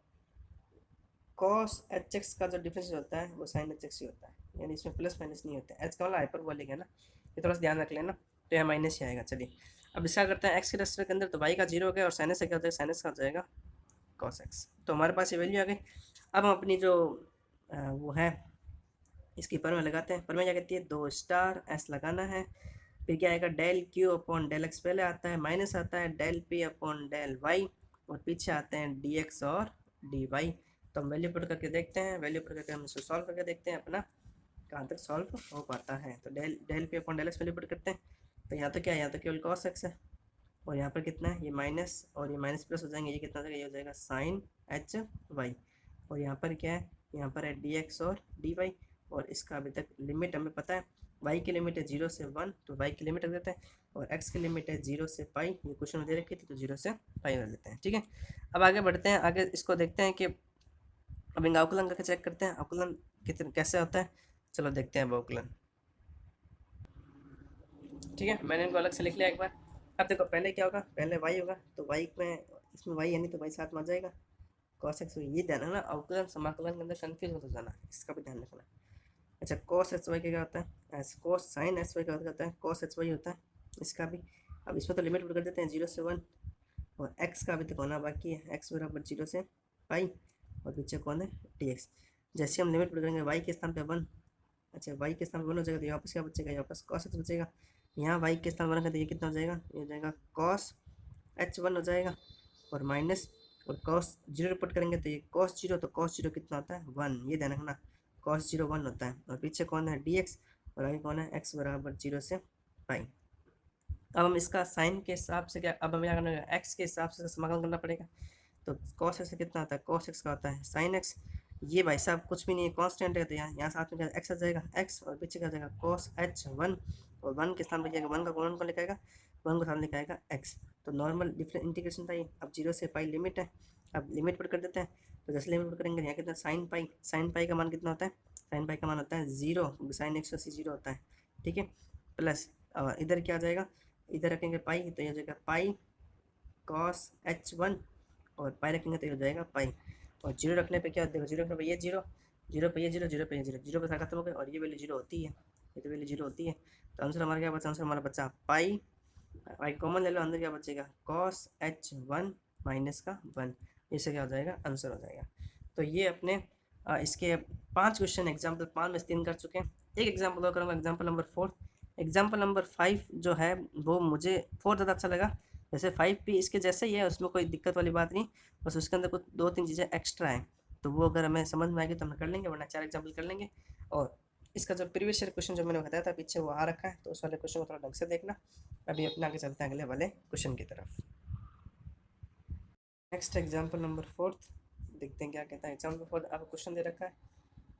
कॉस एच एक्स का जो डिफरेंस होता है वो साइन एच एक्स ही होता है, यानी इसमें प्लस माइनस नहीं होता है। एच का वाला हाइपरबोलिक है ना, ये थोड़ा सा ध्यान रख लेना, तो यहाँ माइनस ही आएगा। चलिए अब इसका करते हैं एक्स के रेस्पेक्ट के अंदर, तो वाई का 0 हो गया, और साइनस से क्या होता है साइनस का हो जाएगा कॉस एक्स, तो हमारे पास ये वैल्यू आ गई। अब हम अपनी जो वो है इसकी पर में लगाते हैं, पर में क्या कहती है 2 स्टार एस लगाना है, फिर क्या आएगा del q upon del x, पहले आता है माइनस आता है del p upon del y, और पीछे आते हैं डी एक्स और डी वाई। तो हम वैल्यू पुट करके देखते हैं, वैल्यू पुट करके हम इसको सॉल्व करके देखते हैं अपना कहाँ तक सॉल्व हो पाता है। तो del del p upon del x value put करते हैं, तो यहाँ तो क्या है, यहाँ तो केवल कॉस एक्स है, और यहाँ पर कितना है ये माइनस, और ये माइनस प्लस हो जाएंगे, ये कितना हो जाएगा, ये हो जाएगा साइन एच वाई, और यहाँ पर क्या है, यहाँ पर है डी एक्स और डी वाई, और इसका अभी तक लिमिट हमें पता है, y की लिमिट है 0 से 1, तो y की लिमिट रख देते हैं, और x की लिमिट है 0 से पाई, ये क्वेश्चन में दे रखी थी, तो 0 से पाई रख देते हैं, ठीक है। अब आगे बढ़ते हैं, आगे इसको देखते हैं कि अब इनका अवकलन करके चेक करते हैं अवकलन कितने कैसे होता है। चलो देखते हैं अवकलन, ठीक है, मैंने इनको अलग से लिख लिया एक बार। अब देखो पहले क्या होगा, पहले y होगा, तो y में इसमें y है नहीं तो y साथ में आ जाएगा cos x, ये ध्यान रखना अवकलन समाकलन के अंदर कन्फ्यूज मत हो जाना, इसका भी ध्यान रखना। अच्छा cos एच वाई क्या होता है, cos साइन एच वाई का होता है cos एच वाई होता है इसका भी। अब इसमें तो लिमिट पुट कर देते हैं 0 से 1, और x का अभी तक होना बाकी है, x बराबर 0 से पाई, और पीछे कौन है dx। जैसे हम लिमिट पुट करेंगे y के स्थान पे 1, अच्छा y के स्थान पे 1 हो जाएगा, तो यहाँ वापस क्या बचेगा, यहाँ वापस cos x बचेगा, यहाँ वाई के स्थान 1 रखें तो ये कितना हो जाएगा, ये हो जाएगा कॉस h1 हो जाएगा, और माइनस, और कॉस जीरो रिपोर्ट करेंगे तो ये कॉस जीरो, तो कॉस जीरो कितना होता है 1, ये ध्यान रखना, कॉस जीरो 1 होता है। और पीछे कौन है dx, और आगे कौन है x बराबर 0 से पाई। अब हम इसका साइन के हिसाब से क्या, अब हमें क्या करना है, एक्स के हिसाब से समाकलन करना पड़ेगा। तो कॉस एक्स कितना आता है, कॉस एक्स का होता है साइन एक्स, ये भाई साहब कुछ भी नहीं है, कांस्टेंट है, तो यहाँ साथ में क्या एक्स आ जाएगा एक्स, और पीछे क्या जाएगा कॉस h1, और 1 के स्थान पर क्या, 1 का कौन कौन लिखाएगा, 1 को सामने लिखाएगा एक्स। तो नॉर्मल डिफरेंट इंटीग्रेशन था ये। अब 0 से पाई लिमिट है, अब लिमिट पुट कर देते हैं, तो जैसे लिमिट पुट करेंगे यहाँ कितना साइन पाई का मान कितना होता है, साइन पाई का मान होता है 0, साइन 180 0 होता है, ठीक है। प्लस इधर क्या आ जाएगा, इधर रखेंगे पाई तो ये हो जाएगा पाई कॉस h1, और पाई रखेंगे तो ये हो जाएगा पाई, और जीरो रखने पे क्या, देखो जीरो रखने पे ये जीरो, जीरो पे ये जीरो, जीरो पे ये जीरो, जीरो पे सारा खत्म हो गया, और ये वैल्यू जीरो होती है, ये तो वैल्यू जीरो होती है। तो आंसर हमारा क्या बचा, आंसर हमारा बचा पाई, पाई कॉमन ले लो, अंदर क्या बचेगा कॉस h1 माइनस का 1, इससे क्या हो जाएगा, आंसर हो जाएगा। तो ये अपने इसके 5 क्वेश्चन एग्जाम्पल 5 में 3 कर चुके हैं। एक एग्जाम्पल और करूँगा, एग्जाम्पल नंबर 4। एग्जाम्पल नंबर 5 जो है वो मुझे 4 ज़्यादा अच्छा लगा, जैसे 5 भी इसके जैसे ही है, उसमें कोई दिक्कत वाली बात नहीं, बस उसके अंदर कुछ 2-3 चीज़ें एक्स्ट्रा हैं, तो वो अगर हमें समझ में आएगी तो हम कर लेंगे, वरना 4 एग्जाम्पल कर लेंगे। और इसका जो प्रीवियस ईयर क्वेश्चन जो मैंने बताया था पीछे वो आ रखा है, तो उस वाले क्वेश्चन को थोड़ा ढंग से देखना। अभी अपने आगे चलते हैं अगले वाले क्वेश्चन की तरफ। नेक्स्ट एग्जाम्पल नंबर 4 देखते हैं क्या कहता है। एग्जाम्पल 4 आपको क्वेश्चन दे रखा है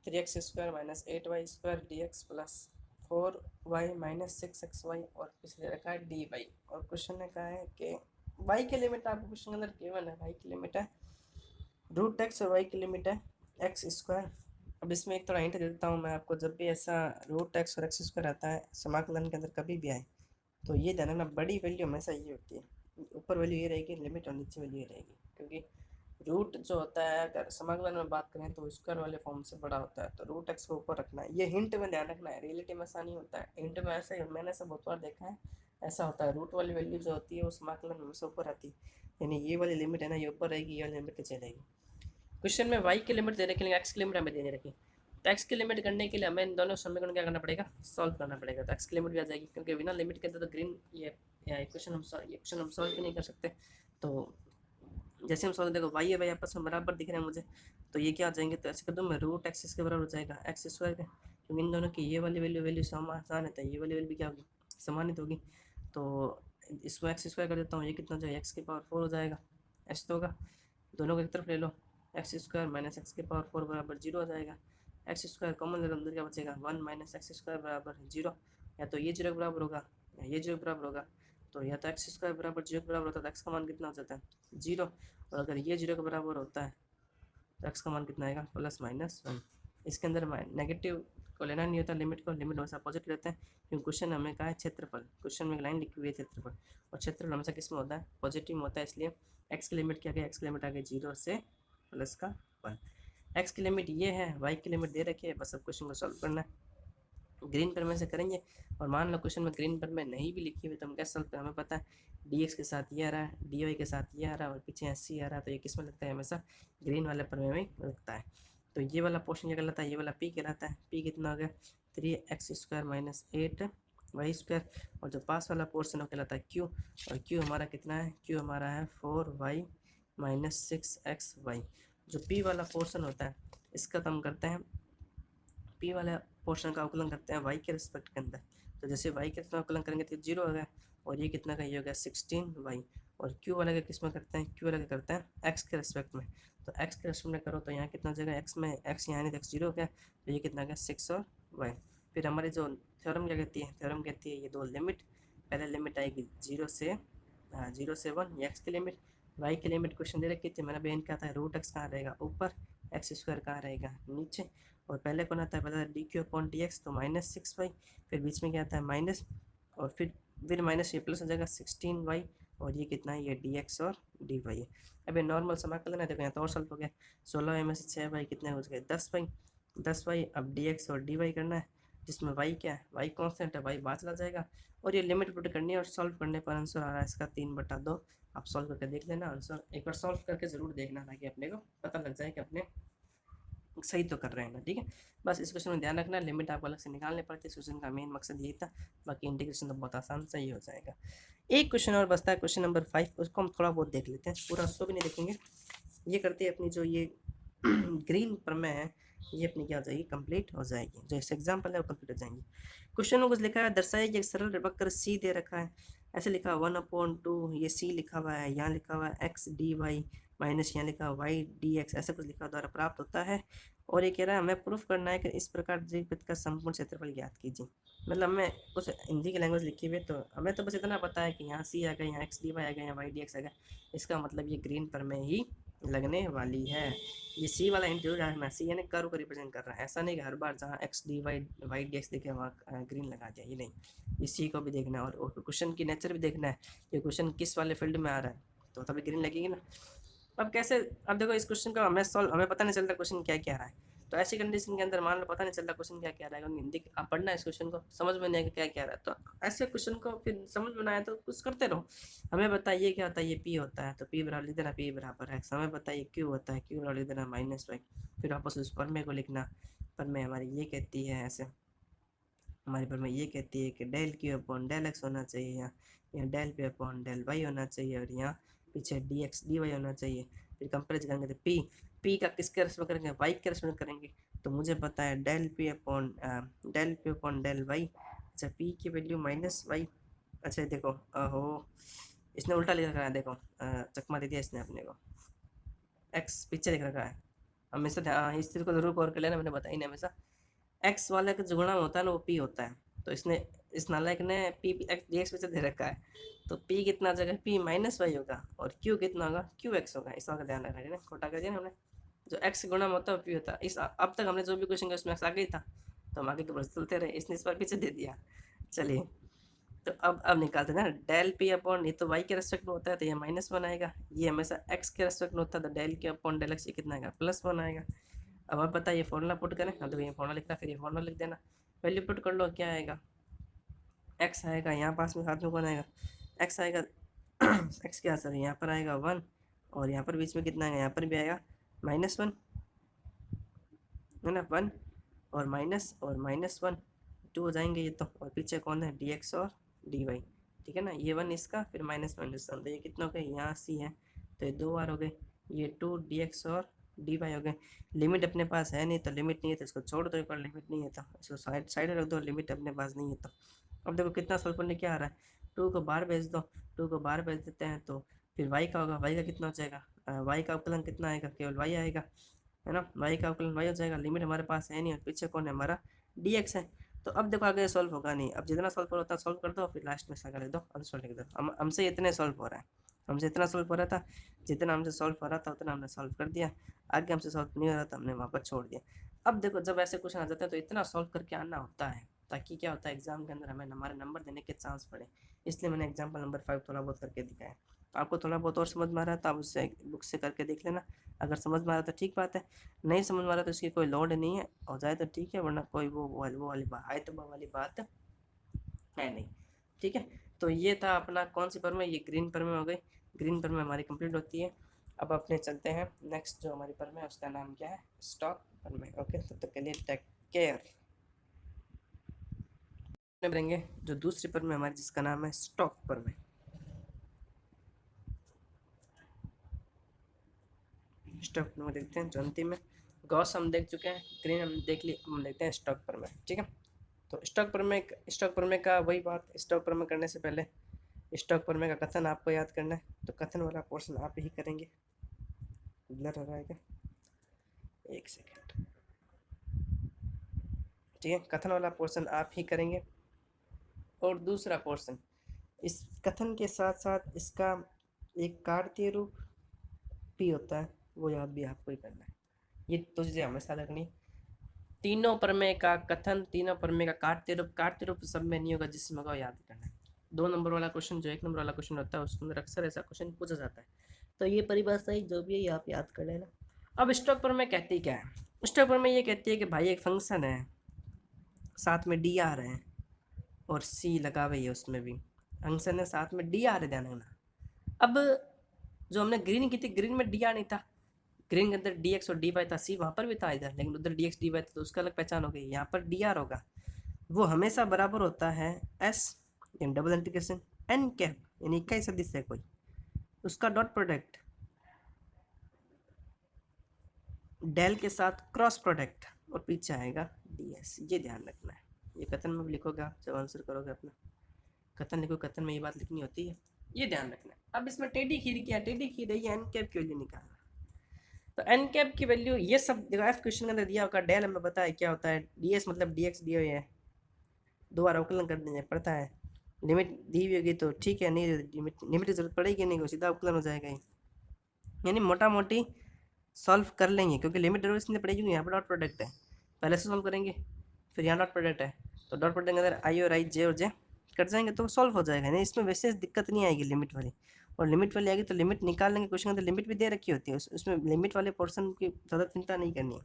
3x² minus 8y² dx plus 4y minus 6xy, और पिछले रखा है dy, और क्वेश्चन ने कहा है कि y की लिमिट आपको क्वेश्चन के अंदर केवल है, y की लिमिट है √x और y की लिमिट है x²। अब इसमें एक थोड़ा हिंट दे देता हूँ मैं आपको, जब भी ऐसा √x और x² आता है समाकलन के अंदर कभी भी आए, तो ये ध्यान रखना बड़ी वैल्यू हमेशा ये होती है, ऊपर वैल्यू ये रहेगी लिमिट, और नीचे वैल्यू ये रहेगी, क्योंकि रूट जो होता है अगर समाकलन में बात करें तो स्क्वायर वाले फॉर्म से बड़ा होता है, तो √x को ऊपर रखना है। ये हिंट में ध्यान रखना है, रियलिटी में ऐसा नहीं होता है, हिंट में ऐसा ही, मैंने ऐसा बहुत बार देखा है, ऐसा होता है रूट वाली वैल्यू जो होती है वो समाकलन में से ऊपर आती है, यानी ये वाली लिमिट है ना ये ऊपर रहेगी, ये वाली लिमिट नीचे रहेगी। क्वेश्चन में y की लिमिट दे रखी, एक्स की लिमिट हमें देने रखी, तो एक्स की लिमिट करने के लिए हमें इन दोनों समीकरण क्या करना पड़ेगा, सॉल्व करना पड़ेगा, तो एक्स की लिमिट भी आ जाएगी, क्योंकि बिना लिमिट के तो ग्रीन ये क्वेश्चन हम सॉल्व भी नहीं कर सकते। तो जैसे हम सॉल्व, देखो y है भाई आपस में बराबर दिख रहे हैं मुझे, तो ये क्या आ जाएंगे, तो ऐसे कर दूँ मैं √x इसके बराबर हो जाएगा x² के, क्योंकि इन दोनों की ये वाली वैल्यू समान है, तो ये वाली वैल्यू भी क्या होगी, समानित होगी। तो इसको x² कर देता हूँ, ये कितना हो जाएगा x⁴ हो जाएगा, ऐसे तो होगा, दोनों को एक तरफ ले लो, x² माइनस x⁴ बराबर 0 हो जाएगा, x² कॉमन ले लो, अंदर क्या बचेगा 1 माइनस x² बराबर 0, या तो ये 0 के बराबर होगा या ये 0 के बराबर होगा, तो या तो x² बराबर 0 के बराबर होता है तो x का मान कितना हो जाता है 0, और अगर ये 0 के बराबर होता है तो x का मान कितना आएगा +-1। इसके अंदर नेगेटिव को लेना नहीं होता, लिमिट को, लिमिट हमेशा पॉजिटिव रहता है, क्योंकि क्वेश्चन हमें कहा है क्षेत्रफल, क्वेश्चन में एक लाइन लिखी हुई है क्षेत्रफल, और क्षेत्रफल हमेशा किस में होता है, पॉजिटिव में होता है, इसलिए x की लिमिट क्या गई, x की लिमिट आ गई 0 से +1। x की लिमिट ये है, y की लिमिट दे रखी है, बस अब क्वेश्चन को सॉल्व करना है, ग्रीन पर में से करेंगे। और मान लो क्वेश्चन में ग्रीन पर में नहीं भी लिखी हुई तो हम कैसे सॉल्व करें, हमें पता है dx के साथ ये आ रहा है, dy के साथ ये आ रहा है, और पीछे c आ रहा है, तो ये किस में लगता है, हमेशा ग्रीन वाले पर में लगता है। तो ये वाला पोर्शन क्या कहलाता है, ये वाला p कहलाता है, p कितना हो गया 3x² माइनस 8y², और जो पास वाला पोर्शन वो कहलाता है q, और q हमारा कितना है, q हमारा है 4y माइनस 6xy। जो p वाला पोर्शन होता है इसका तो हम करते हैं, p वाला पोर्शन का अवकलन करते हैं y के रिस्पेक्ट के अंदर, तो जैसे y के अवकलन करेंगे तो 0 हो गया, और ये कितना का, ये हो गया 16y, और q वाले का किस में करते हैं, q वाले का करते हैं x के रिस्पेक्ट में, तो x के रिस्पेक्ट में करो तो यहाँ कितना हो जाएगा, x में x यहाँ नहीं तो x 0 हो गया, तो ये कितना गया 6 और y। फिर हमारी जो थ्योरम क्या कहती है, थ्योरम कहती है ये दो लिमिट, पहले लिमिट आएगी 0 से 1, ये x की लिमिट, y की लिमिट क्वेश्चन दे रखी थी, मैंने बहन क्या था √x कहाँ रहेगा ऊपर, x² कहाँ रहेगा नीचे, और पहले कौन आता है, पहले dq/dx, तो -6y, फिर बीच में क्या आता है माइनस, और फिर माइनस ये प्लस हो जाएगा 16y, और ये कितना है, ये dx और dy है। अब ये नॉर्मल समाकलन है, देखो यहाँ तो और सॉल्व हो गया, 16y में से 6y कितने हो गए 10y। अब dx और dy करना है, जिसमें y क्या है, y कांस्टेंट है, y बाहर चला जाएगा, और ये लिमिट पुट करनी है, और सॉल्व करने पर आंसर आ रहा है इसका 3/2। आप सॉल्व करके देख लेना, आंसर एक बार सॉल्व करके ज़रूर देखना, ताकि अपने को पता लग जाए कि अपने सही तो कर रहे हैं ना, ठीक है। बस इस क्वेश्चन में ध्यान रखना, लिमिट आपको अलग से निकालने पड़ती है, इस क्वेश्चन का मेन मकसद यही था। बाकी इंटीग्रेशन तो बहुत आसान से ही हो जाएगा। एक क्वेश्चन और बचता है, क्वेश्चन नंबर 5, उसको हम थोड़ा बहुत देख लेते हैं, पूरा उसको भी नहीं देखेंगे। ये करते हैं अपनी जो ये ग्रीन प्रमेय है, ये अपनी क्या हो जाएगी, कंप्लीट हो जाएगी। जो इस एग्जाम्पल है वो कंप्लीट हो जाएंगी। क्वेश्चन में कुछ लिखा है, दर्शाइए कि एक सरल वक्र सी दे रखा है, ऐसे लिखा है 1/2, ये सी लिखा हुआ है, यहाँ लिखा हुआ है एक्स डी वाई माइनस यहाँ लिखा है वाई डी एक्स, ऐसा कुछ लिखा द्वारा प्राप्त होता है। और ये कह रहा है हमें प्रूफ करना है कि इस प्रकार द्विवृत्त का संपूर्ण क्षेत्रफल ज्ञात कीजिए। मतलब हमें कुछ हिंदी की लैंग्वेज लिखी हुई है, तो हमें तो बस इतना पता है कि यहाँ सी आ गया, यहाँ एक्स डी वाई आ गया, यहाँ वाई डी एक्स आ गया, इसका मतलब ये ग्रीन पर में ही लगने वाली है। ये सी वाला इंक्लूड है, सी यानी कर्व को रिप्रेजेंट कर रहा है, ऐसा नहीं कि हर बार जहाँ x d y d x दिखे वहाँ ग्रीन लगा दिया, ये नहीं। इस सी को भी देखना है और क्वेश्चन की नेचर भी देखना है, ये क्वेश्चन किस वाले फील्ड में आ रहा है, तो तभी ग्रीन लगेगी ना। अब कैसे, अब देखो इस क्वेश्चन का हमें पता नहीं चलता क्वेश्चन क्या क्या रहा है, तो ऐसी कंडीशन के अंदर मान लो पता नहीं चलता क्वेश्चन क्या क्या रहेगा, हिंदी आप पढ़ना है इस क्वेश्चन को, समझ में नहीं आएगा क्या क्या रहा है, तो ऐसे क्वेश्चन को फिर समझ में आए तो कुछ करते रहो। हमें बताइए क्या होता है, ये पी होता है तो पी बराबर लिख देना, पी बराबर है, हमें बताइए क्यू होता है, क्यू बराबर लिख देना -y, फिर वापस उस प्रमेय को लिखना। प्रमेय हमारी ये कहती है ऐसे, हमारी प्रमेय ये कहती है कि del q upon del x होना चाहिए, यहाँ del p upon del y होना चाहिए, और यहाँ पीछे डी एक्स डी वाई होना चाहिए। फिर कंपेरिजन करेंगे तो पी का किसके रेस्पेक्ट करेंगे, वाई के रेस्पेक्ट करेंगे, तो मुझे पता है del p upon del y. अच्छा पी की वैल्यू -y, अच्छा देखो हो इसने उल्टा लिख रखा है, देखो चकमा दे दिया इसने अपने को, एक्स पीछे लिख रखा है हमेशा, इस चीज़ को जरूर कवर कर लेना, मैंने बताई नहीं हमेशा एक्स वाले का जो गुणा होता है ना वो पी होता है, तो इसने इस नालायक ने पी एक्स डी एक्स पीछे दे रखा है, तो पी कितना जगह पी -y होगा और क्यू कितना होगा क्यू एक्स होगा, इस बात का ध्यान रखना है ना, खोटा कर दिया ना हमने, जो एक्स गुणा होता है वो पी होता है। इस अब तक हमने जो भी क्वेश्चन उसमें एक्स आगे ही था, तो हम आगे के बढ़ते चलते रहे, इसने इस बार पीछे दे दिया। चलिए तो अब निकालते हैं ना, डेल पी अपॉन, ये तो वाई के रेस्पेक्ट में होता है तो ये -1 आएगा, ये हमेशा एक्स के रेस्पेक्ट में होता है तो डेल के अपॉन डेल एक्स ये कितना आएगा +1 आएगा। अब आप बताइए फॉर्मूला पुट करें, हाँ तो ये फॉर्मूला लिखना, फिर ये फॉर्मूला लिख देना, वैल्यू पुट कर लो, क्या आएगा एक्स आएगा, यहाँ पास में साथ में कौन आएगा एक्स आएगा एक्स क्या सर यहाँ पर आएगा 1, और यहाँ पर बीच में कितना आएगा, यहाँ पर भी आएगा -1 है ना, 1 और -1 2 हो जाएंगे ये तो, और पीछे कौन है डी एक्स और डी वाई, ठीक है ना, ये 1 इसका फिर -1 तो ये कितना हो गया, यहाँ सी है तो ये 2 बार हो गए, ये 2 डी एक्स और डी वाई हो गए। लिमिट अपने पास है नहीं तो लिमिट नहीं है तो इसको छोड़ दो, एक बार लिमिट नहीं है तो इसको साइड साइड रख दो, लिमिट अपने पास नहीं है तो। अब देखो कितना सॉल्व करने क्या आ रहा है, 2 को बाहर भेज दो, 2 को बाहर भेज देते हैं तो फिर वाई का होगा, वाई का कितना हो जाएगा, वाई का अवकलन कितना आएगा, केवल वाई आएगा है ना, वाई का अवकलन वाई हो जाएगा, लिमिट हमारे पास है नहीं और पीछे कौन है हमारा डी एक्स है। तो अब देखो आगे सॉल्व होगा नहीं, अब जितना सॉल्व करो उतना सॉल्व कर दो, फिर लास्ट में इसका लिख दो आंसर लिख दो। हमसे इतने सॉल्व हो रहा है, हमसे इतना सॉल्व हो रहा था, जितना हमसे सॉल्व हो रहा था उतना हमने सॉल्व कर दिया, आगे हमसे सॉल्व नहीं हो रहा था हमने वहाँ पर छोड़ दिया। अब देखो जब ऐसे क्वेश्चन आ जाते हैं तो इतना सॉल्व करके आना होता है, ताकि क्या होता है एग्जाम के अंदर हमें हमारे नंबर देने के चांस पड़े, इसलिए मैंने एग्जाम्पल नंबर 5 थोड़ा बहुत करके दिखाया। आपको थोड़ा बहुत और समझ में आ रहा है तो आप उससे बुक से करके देख लेना, अगर समझ में आ रहा तो ठीक बात है, नहीं समझ में आ रहा तो इसकी कोई लोड नहीं है, हो जाए तो ठीक है, वरना कोई वो वाली बात है तो वाली बात है नहीं, ठीक है। तो ये था अपना कौन सी परमें, ये ग्रीन परमें हो गई, ग्रीन परमें हमारी कंप्लीट होती है। अब अपने चलते हैं नेक्स्ट जो हमारी परमें है उसका नाम क्या है, स्टॉक परमें। ओके तब तक के लिए टेक केयर। बढ़ेंगे जो दूसरी परमें हमारी जिसका नाम है स्टॉक परमें। स्टॉक परमें देखते हैं जो अंतिम है, गॉस हम देख चुके हैं, ग्रीन हम देख लिए, हम देखते हैं स्टॉक परमें, ठीक है। तो स्टॉक प्रमेय का वही बात, स्टॉक प्रमेय करने से पहले स्टॉक प्रमेय का कथन आपको याद करना है, तो कथन वाला पोर्शन आप ही करेंगे। ब्लर हो रहा है क्या, एक सेकेंड, ठीक है, कथन वाला पोर्शन आप ही करेंगे। और दूसरा पोर्शन, इस कथन के साथ साथ इसका एक कार्तीय रूप भी होता है, वो याद भी आपको ही करना है, ये तो चीज़ें हमेशा रखनी। तीनों प्रमेय का कथन, तीनों प्रमेय का कार्य रूप सब में नहीं होगा, जिसमें होगा याद करना है। 2 नंबर वाला क्वेश्चन जो 1 नंबर वाला क्वेश्चन होता है उसके अंदर अक्सर ऐसा क्वेश्चन पूछा जाता है, तो ये परिभाषा ही जो भी है आप याद कर लेना। अब स्टॉक प्रमेय कहती क्या है, स्टॉक प्रमेय ये कहती है कि भाई एक फंक्शन है, साथ में डी आर है और सी लगा हुई है, उसमें भी फंक्शन है साथ में डी आर है, ध्यान रखना। अब जो हमने ग्रीन की थी, ग्रीन में डी आर नहीं था, ग्रीन के अंदर डी एक्स और डी वाई था, सी वहाँ पर भी था इधर, लेकिन उधर डी एक्स डी वाई था तो उसका अलग पहचान हो गई। यहाँ पर डी आर होगा, वो हमेशा बराबर होता है एस यानी डबल इंटीग्रेशन एन कैप यानी इकाई सदिश है कोई, उसका डॉट प्रोडक्ट डेल के साथ क्रॉस प्रोडक्ट और पीछे आएगा डी एस। ये ध्यान रखना है, ये कथन में लिखोगे आप जब आंसर करोगे अपना, कथन लिखो, कथन में ये बात लिखनी होती है, ये ध्यान रखना है। अब इसमें टेढ़ी खीर क्या, टेढ़ी खीर है ये एन कैप की वैल्यू निकालना। तो एन कैप की वैल्यू ये सब देखो, एफ क्वेश्चन के अंदर दिया होगा, डेल हमें पता है क्या होता है, डी एस मतलब डी एक्स डी वाई है, दो बार अवकलन कर देंगे पड़ता है, लिमिट दी हुई होगी तो ठीक है, नहीं लिमिट की जरूरत पड़ेगी नहीं, को सीधा अवकलन हो जाएगा ये, यानी मोटा मोटी सॉल्व कर लेंगे क्योंकि लिमिट जरूर इसलिए पड़ेगी क्योंकि यहाँ पर डॉट प्रोडक्ट है, पहले से सॉल्व करेंगे, फिर यहाँ डॉट प्रोडक्ट है तो डॉट प्रोडक्ट के अंदर आई और आई जे और जे कट जाएंगे तो सॉल्व हो जाएगा, नहीं इसमें वैसे दिक्कत नहीं आएगी लिमिट वाली, और लिमिट वाली आएगी तो लिमिट निकाल लेंगे, क्वेश्चन के अंदर लिमिट भी दे रखी होती है, उसमें लिमिट वाले पोर्शन की ज़्यादा चिंता नहीं करनी है,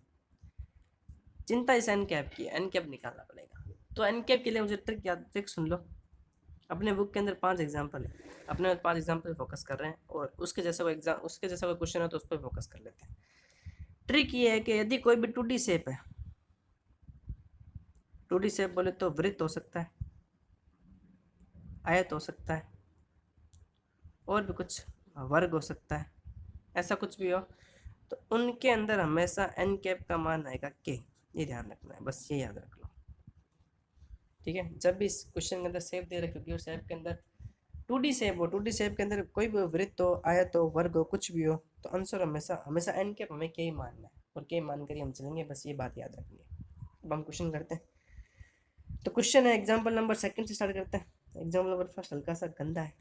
चिंता इस एन कैप की, एन कैप निकालना पड़ेगा। तो एन कैप के लिए मुझे ट्रिक याद, ट्रिक सुन लो, अपने बुक के अंदर 5 एग्जाम्पल है, अपने 5 एग्जाम्पल फोकस कर रहे हैं और उसके जैसा कोई एग्जाम, उसके जैसा कोई क्वेश्चन है तो उस पर फोकस कर लेते हैं। ट्रिक ये है कि यदि कोई भी 2D शेप है, 2D शेप बोले तो वृत्त हो सकता है, आयत हो सकता है, और भी कुछ वर्ग हो सकता है, ऐसा कुछ भी हो तो उनके अंदर हमेशा एन कैप का मान आएगा के, ये ध्यान रखना है, बस ये याद रख लो, ठीक है। जब भी इस क्वेश्चन के अंदर शेप दे रखी होगी और शेप के अंदर 2D शेप हो, 2D शेप के अंदर कोई भी वृत्त हो, आयत हो, वर्ग हो, कुछ भी हो तो आंसर हमेशा हमेशा एन कैप हमें के ही मानना है और के मान कर ही हम चलेंगे, बस ये बात याद रखनी है। अब हम क्वेश्चन करते हैं, तो क्वेश्चन है एग्जाम्पल नंबर 2 से स्टार्ट करते हैं। एग्जाम्पल नंबर 1 हल्का सा गंदा है,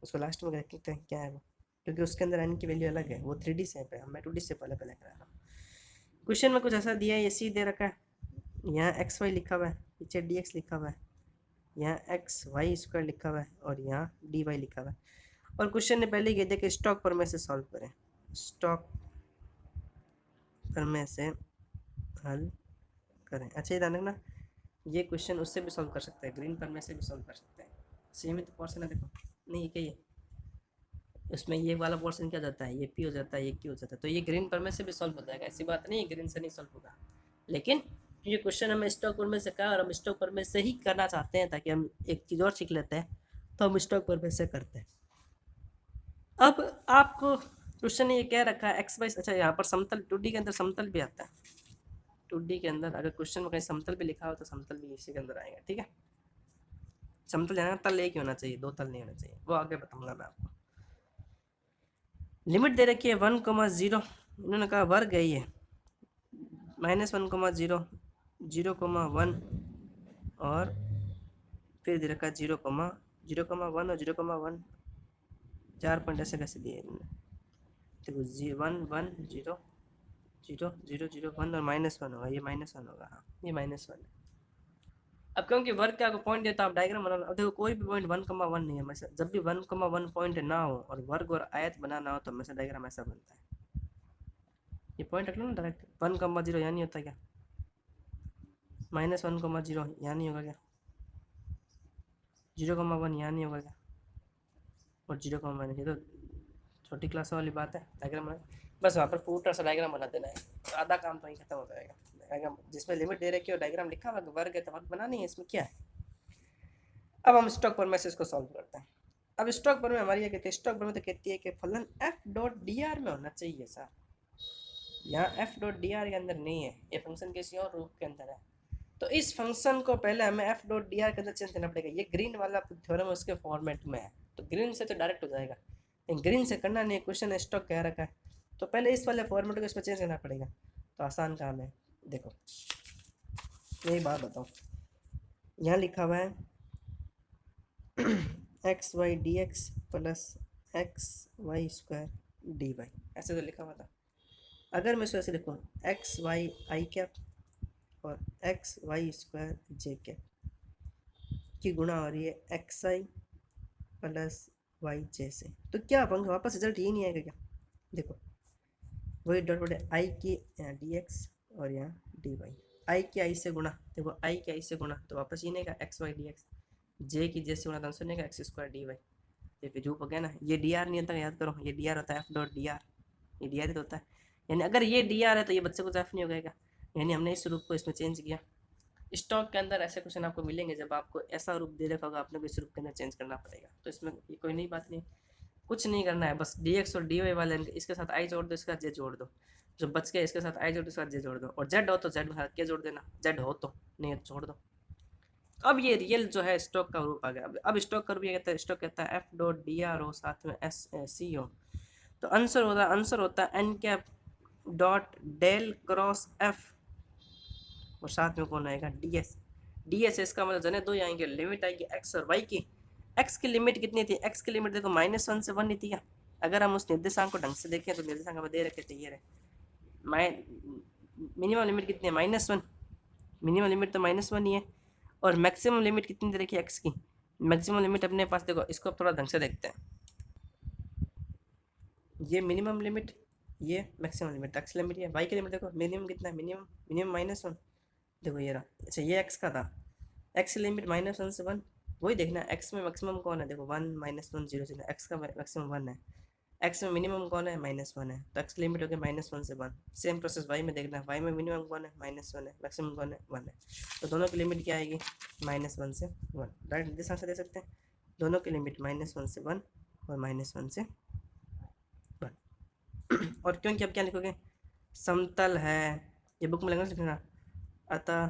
उसको लास्ट में देखते हैं क्या है वो, क्योंकि उसके अंदर एन की वैल्यू अलग है, वो 3D शेप है, मैं 2D शेप पहले पहले करा रहा हूँ। क्वेश्चन में कुछ ऐसा दिया है, ये सी दे रखा है, यहाँ एक्स वाई लिखा हुआ है, पीछे डी एक्स लिखा हुआ है, यहाँ एक्स वाई स्क्वायर लिखा हुआ है और यहाँ डी वाई लिखा हुआ है, और क्वेश्चन ने पहले कह दिया कि स्टॉक प्रमेय से सॉल्व करें, स्टॉक प्रमेय से हल करें। अच्छा ये ध्यान रखना, ये क्वेश्चन उससे भी सॉल्व कर सकते हैं, ग्रीन प्रमेय से भी सॉल्व कर सकते हैं, सीमित पोर्शन है देखो, नहीं क्या ये उसमें ये वाला पोर्शन क्या जाता है, ये पी हो जाता है, ये क्यू हो जाता है, तो ये ग्रीन प्रमेय से भी सॉल्व हो जाएगा, ऐसी बात नहीं ग्रीन से नहीं सॉल्व होगा, लेकिन ये क्वेश्चन हमें स्टॉक प्रमेय से कहा और हम स्टॉक प्रमेय से ही करना चाहते हैं ताकि हम एक चीज़ और सीख लेते हैं, तो हम स्टॉक प्रमेय से करते हैं। अब आपको क्वेश्चन ये कह रखा है एक्स वाई, अच्छा यहाँ पर समतल 2D के अंदर समतल भी आता है, 2D के अंदर अगर क्वेश्चन में कहीं समतल भी लिखा हो तो समतल भी इसी के अंदर आएगा, ठीक है। समतल जाना तल एक ही होना चाहिए, 2 तल नहीं होना चाहिए, वो आगे बताऊंगा मैं आपको। लिमिट दे रखी है 1,0, इन्होंने कहा वर्ग है ये, -1,0, 0,1 और फिर दे रखा 0,1 और 0,1, 4 पॉइंट ऐसे कैसे दिए इन्होंने, देखो 1 1 0 0 0 0 1 और -1 होगा, ये -1 होगा, हाँ ये -1 है। अब क्योंकि वर्ग का आपको पॉइंट देता है आप डायग्राम बनाना, अब देखो कोई भी पॉइंट 1,1 नहीं है हमेशा, जब भी 1,1 पॉइंट ना हो और वर्ग और आयत बनाना हो तो हमेशा डायग्राम ऐसा बनता है, ये पॉइंट रख लो ना डायरेक्ट, 1,0 यहाँ नहीं होता क्या, -1,0 यहाँ नहीं होगा क्या, 0,1 यहाँ नहीं होगा क्या, और 0,1 ये तो छोटी क्लास वाली बात है, डायग्राम बना बस वहाँ पर फूटर सा डायग्राम बना देना है, तो आधा काम तो ही खत्म हो जाएगा। डायग्राम जिसमें लिमिट दे रखी है और डायग्राम लिखा हुआ वर्ग है तो वर्ग बनानी है, इसमें क्या है। अब हम स्टॉक प्रमेय से इसको सॉल्व करते हैं। अब स्टॉक प्रमेय हमारी क्या कहती है, स्टॉक प्रमेय तो कहती है कि फलन एफ डॉट डी आर में होना चाहिए सर, यहाँ एफ डॉट डी आर के अंदर नहीं है, ये फंक्शन किसी और रूप के अंदर है, तो इस फंक्शन को पहले हमें एफ डॉट डी आर के अंदर चेंज करना पड़ेगा, ये ग्रीन वाला थ्योरम उसके फॉर्मेट में है तो ग्रीन से तो डायरेक्ट हो जाएगा, लेकिन ग्रीन से करना नहीं, क्वेश्चन स्टॉक कह रखा है तो पहले इस वाले फॉर्मेट को इसमें चेंज करना पड़ेगा, तो आसान काम है। देखो यही बात बताओ, यहाँ लिखा हुआ है x y d x plus x y square d y, ऐसे तो लिखा हुआ था, अगर मैं इसको ऐसे लिखूँ एक्स वाई आई कैप और x y square j cap की गुणा हो रही है एक्स आई प्लस वाई जे से, तो क्या अपन वापस रिजल्ट ये नहीं आएगा क्या, देखो वही डॉट डॉट आई की यहाँ डी एक्स और यहाँ डी वाई, आई की आई से गुणा, देखो आई की आई से गुणा तो वापस ये नहीं का एक्स वाई डी एक्स, जे की जे से गुणा तो आंसर नहीं का एक्स स्क्वायर डी वाई, ये फिर हो गया ना, ये डी आर नहीं होता याद करो, ये डी आर होता है एफ डॉट डी आर, ये डी आर ही तो होता है, यानी अगर ये डी आर है तो ये बच्चे को एफ नहीं होगा, यानी हमने इस रूप को इसमें चेंज किया। स्टॉक के अंदर ऐसे क्वेश्चन आपको मिलेंगे जब आपको ऐसा रूप दे रखा होगा, आपने को इस रूप के अंदर चेंज करना पड़ेगा। तो इसमें ये कोई नई बात नहीं, कुछ नहीं करना है, बस डी एक्स और डी वाई वाले इसके साथ आई जोड़ दो, इसके साथ जे जोड़ दो, जो बच गया इसके साथ आई जोड़ दो, इसके साथ जे जोड़ दो, और जेड हो तो जेड के साथ के जोड़ देना, जेड हो तो, नहीं तो छोड़ दो। अब ये रियल जो है स्टॉक का रूप आ गया। अब स्टॉक का रूप ये कहता है, स्टॉक कहता है एफ डॉट डी आर हो साथ में एस सी हो, तो आंसर होता है n cap dot del cross f, और साथ में कौन आएगा, डी एस। डी एस इसका मतलब जने दो आएंगे, लिमिट आएगी एक्स और वाई की। एक्स की लिमिट कितनी थी, एक्स की लिमिट देखो -1 से 1 नहीं थी क्या। अगर हम उस निर्देशांक को ढंग से देखें तो निर्देशांक हमें दे रखे थे ये रहे, मिनिमम लिमिट कितनी है, -1, मिनिमम लिमिट तो -1 ही है। और मैक्सिमम लिमिट कितनी दे रखी है एक्स की, मैक्सिमम लिमिट अपने पास देखो, इसको अब थोड़ा ढंग से देखते हैं। ये मिनिमम लिमिट, ये मैक्सिमम लिमिट, एक्स लिमिट, ये वाई की लिमिट देखो, मिनिमम कितना है, मिनिमम -1, देखो ये रहा। अच्छा ये एक्स का था, एक्स लिमिट -1 से 1, वही देखना एक्स में मैक्सिमम कौन है, देखो 1 -1 0 0, एक्स का मैक्सिमम 1 है, एक्स में मिनिमम कौन है, -1 है, तो एक्स लिमिट हो गया -1 से 1। सेम प्रोसेस वाई में देखना है, वाई में मिनिमम कौन है, -1 है, मैक्सिमम कौन है, 1 है, तो दोनों की लिमिट क्या आएगी, -1 से 1। राइट निर्देशांक से दे सकते हैं, दोनों की लिमिट -1 से 1 और -1 से 1। और क्योंकि अब क्या लिखोगे, समतल है, ये बुक में लगना लिखना, अतः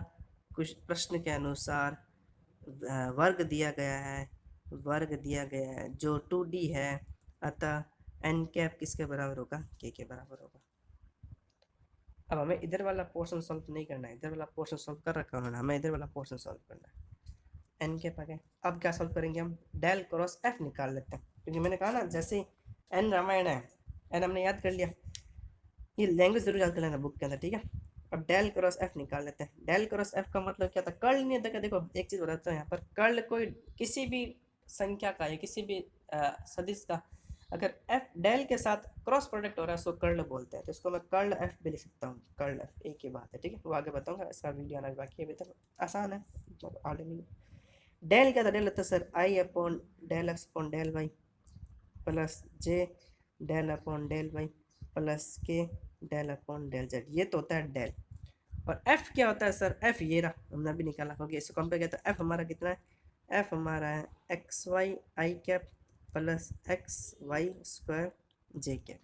कुछ प्रश्न के अनुसार वर्ग दिया गया है, वर्ग दिया गया है जो 2D है, अतः एन कैप किसके बराबर होगा, के बराबर होगा। अब हमें इधर वाला पोर्शन सॉल्व नहीं करना है, इधर वाला पोर्शन सॉल्व कर रखा है, हमें इधर वाला पोर्शन सॉल्व करना है। एन कैप आ गया, अब क्या सॉल्व करेंगे हम, डेल क्रॉस एफ निकाल लेते हैं, क्योंकि मैंने कहा ना जैसे एन रामायण है, एन हमने याद कर लिया, ये लैंग्वेज जरूर याद कर लेना बुक के अंदर, ठीक है। अब डेल क्रॉस एफ निकाल लेते हैं। डेल क्रॉस एफ का मतलब क्या था, कर्ल नहीं था क्या, देखो एक चीज़ बताता हूँ यहाँ पर, कर्ल कोई किसी भी संख्या का या किसी भी सदिश का अगर एफ डेल के साथ क्रॉस प्रोडक्ट हो रहा है उसको कर्ल बोलते हैं, तो इसको मैं कर्ल एफ भी लिख सकता हूँ, कर्ल एफ, एक ही बात है, ठीक है, वो आगे बताऊँगा, इसका वीडियो आना बाकी है, अभी तक आसान है, आगे नहीं। डेल क्या था, डेल होता है sir i upon del x upon del y plus j del upon del y plus k del upon del z, ये तो होता है डेल। और एफ क्या होता है सर, एफ ये रहा, हमने अभी निकाला, क्योंकि इसको कंपेयर किया तो एफ हमारा कितना है, एफ हमारा है x y i cap plus x y square j cap,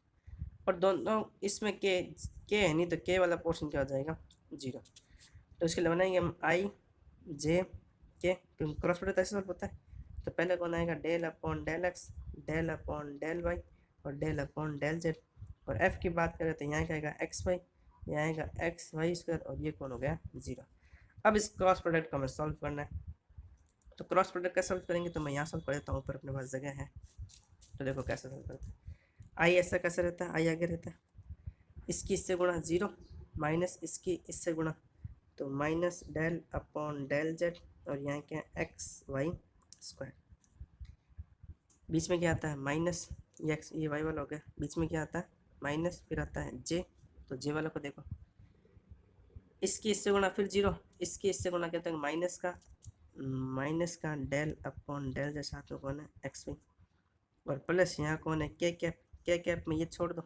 और दोनों इसमें के है नहीं, तो के वाला पोर्शन क्या हो जाएगा, 0। तो इसके लिए बनाएंगे हम आई जे के, क्योंकि क्रॉस प्रोडक्ट ऐसे सॉल्व होता है, तो पहले कौन आएगा, del upon del x, del upon del y और डेल अपॉन डेल जेड। और एफ की बात करें तो यहाँ क्या आएगा, एक्स वाई, यहाँ आएगा एक्स वाई स्क्वायर, और ये कौन हो गया, 0। अब इस क्रॉस प्रोडक्ट को हमें सॉल्व करना है, तो क्रॉस प्रोडक्ट कैसे सॉल्व करेंगे, तो मैं यहाँ सॉल्व कर देता हूँ, ऊपर अपने पास जगह है, तो देखो कैसे सॉल्व करते हैं। आई ऐसा कैसे रहता है, आई आगे रहता है, इसकी इससे गुणा 0 माइनस इसकी इससे गुणा, तो minus del upon del z, और यहाँ क्या है एक्स वाई स्क्वायर, बीच में क्या आता है माइनस, ये एक्स ये वाई वाला हो गया, बीच में क्या आता है माइनस, फिर आता है जे, तो जे वाला को देखो, इसकी इससे गुणा फिर 0, इसकी इससे गुणा कहते हैं माइनस का डेल अपॉन डेल जेड, साथ में कौन है एक्स वाई, और प्लस यहाँ कौन है के कैप, के कैप में ये छोड़ दो,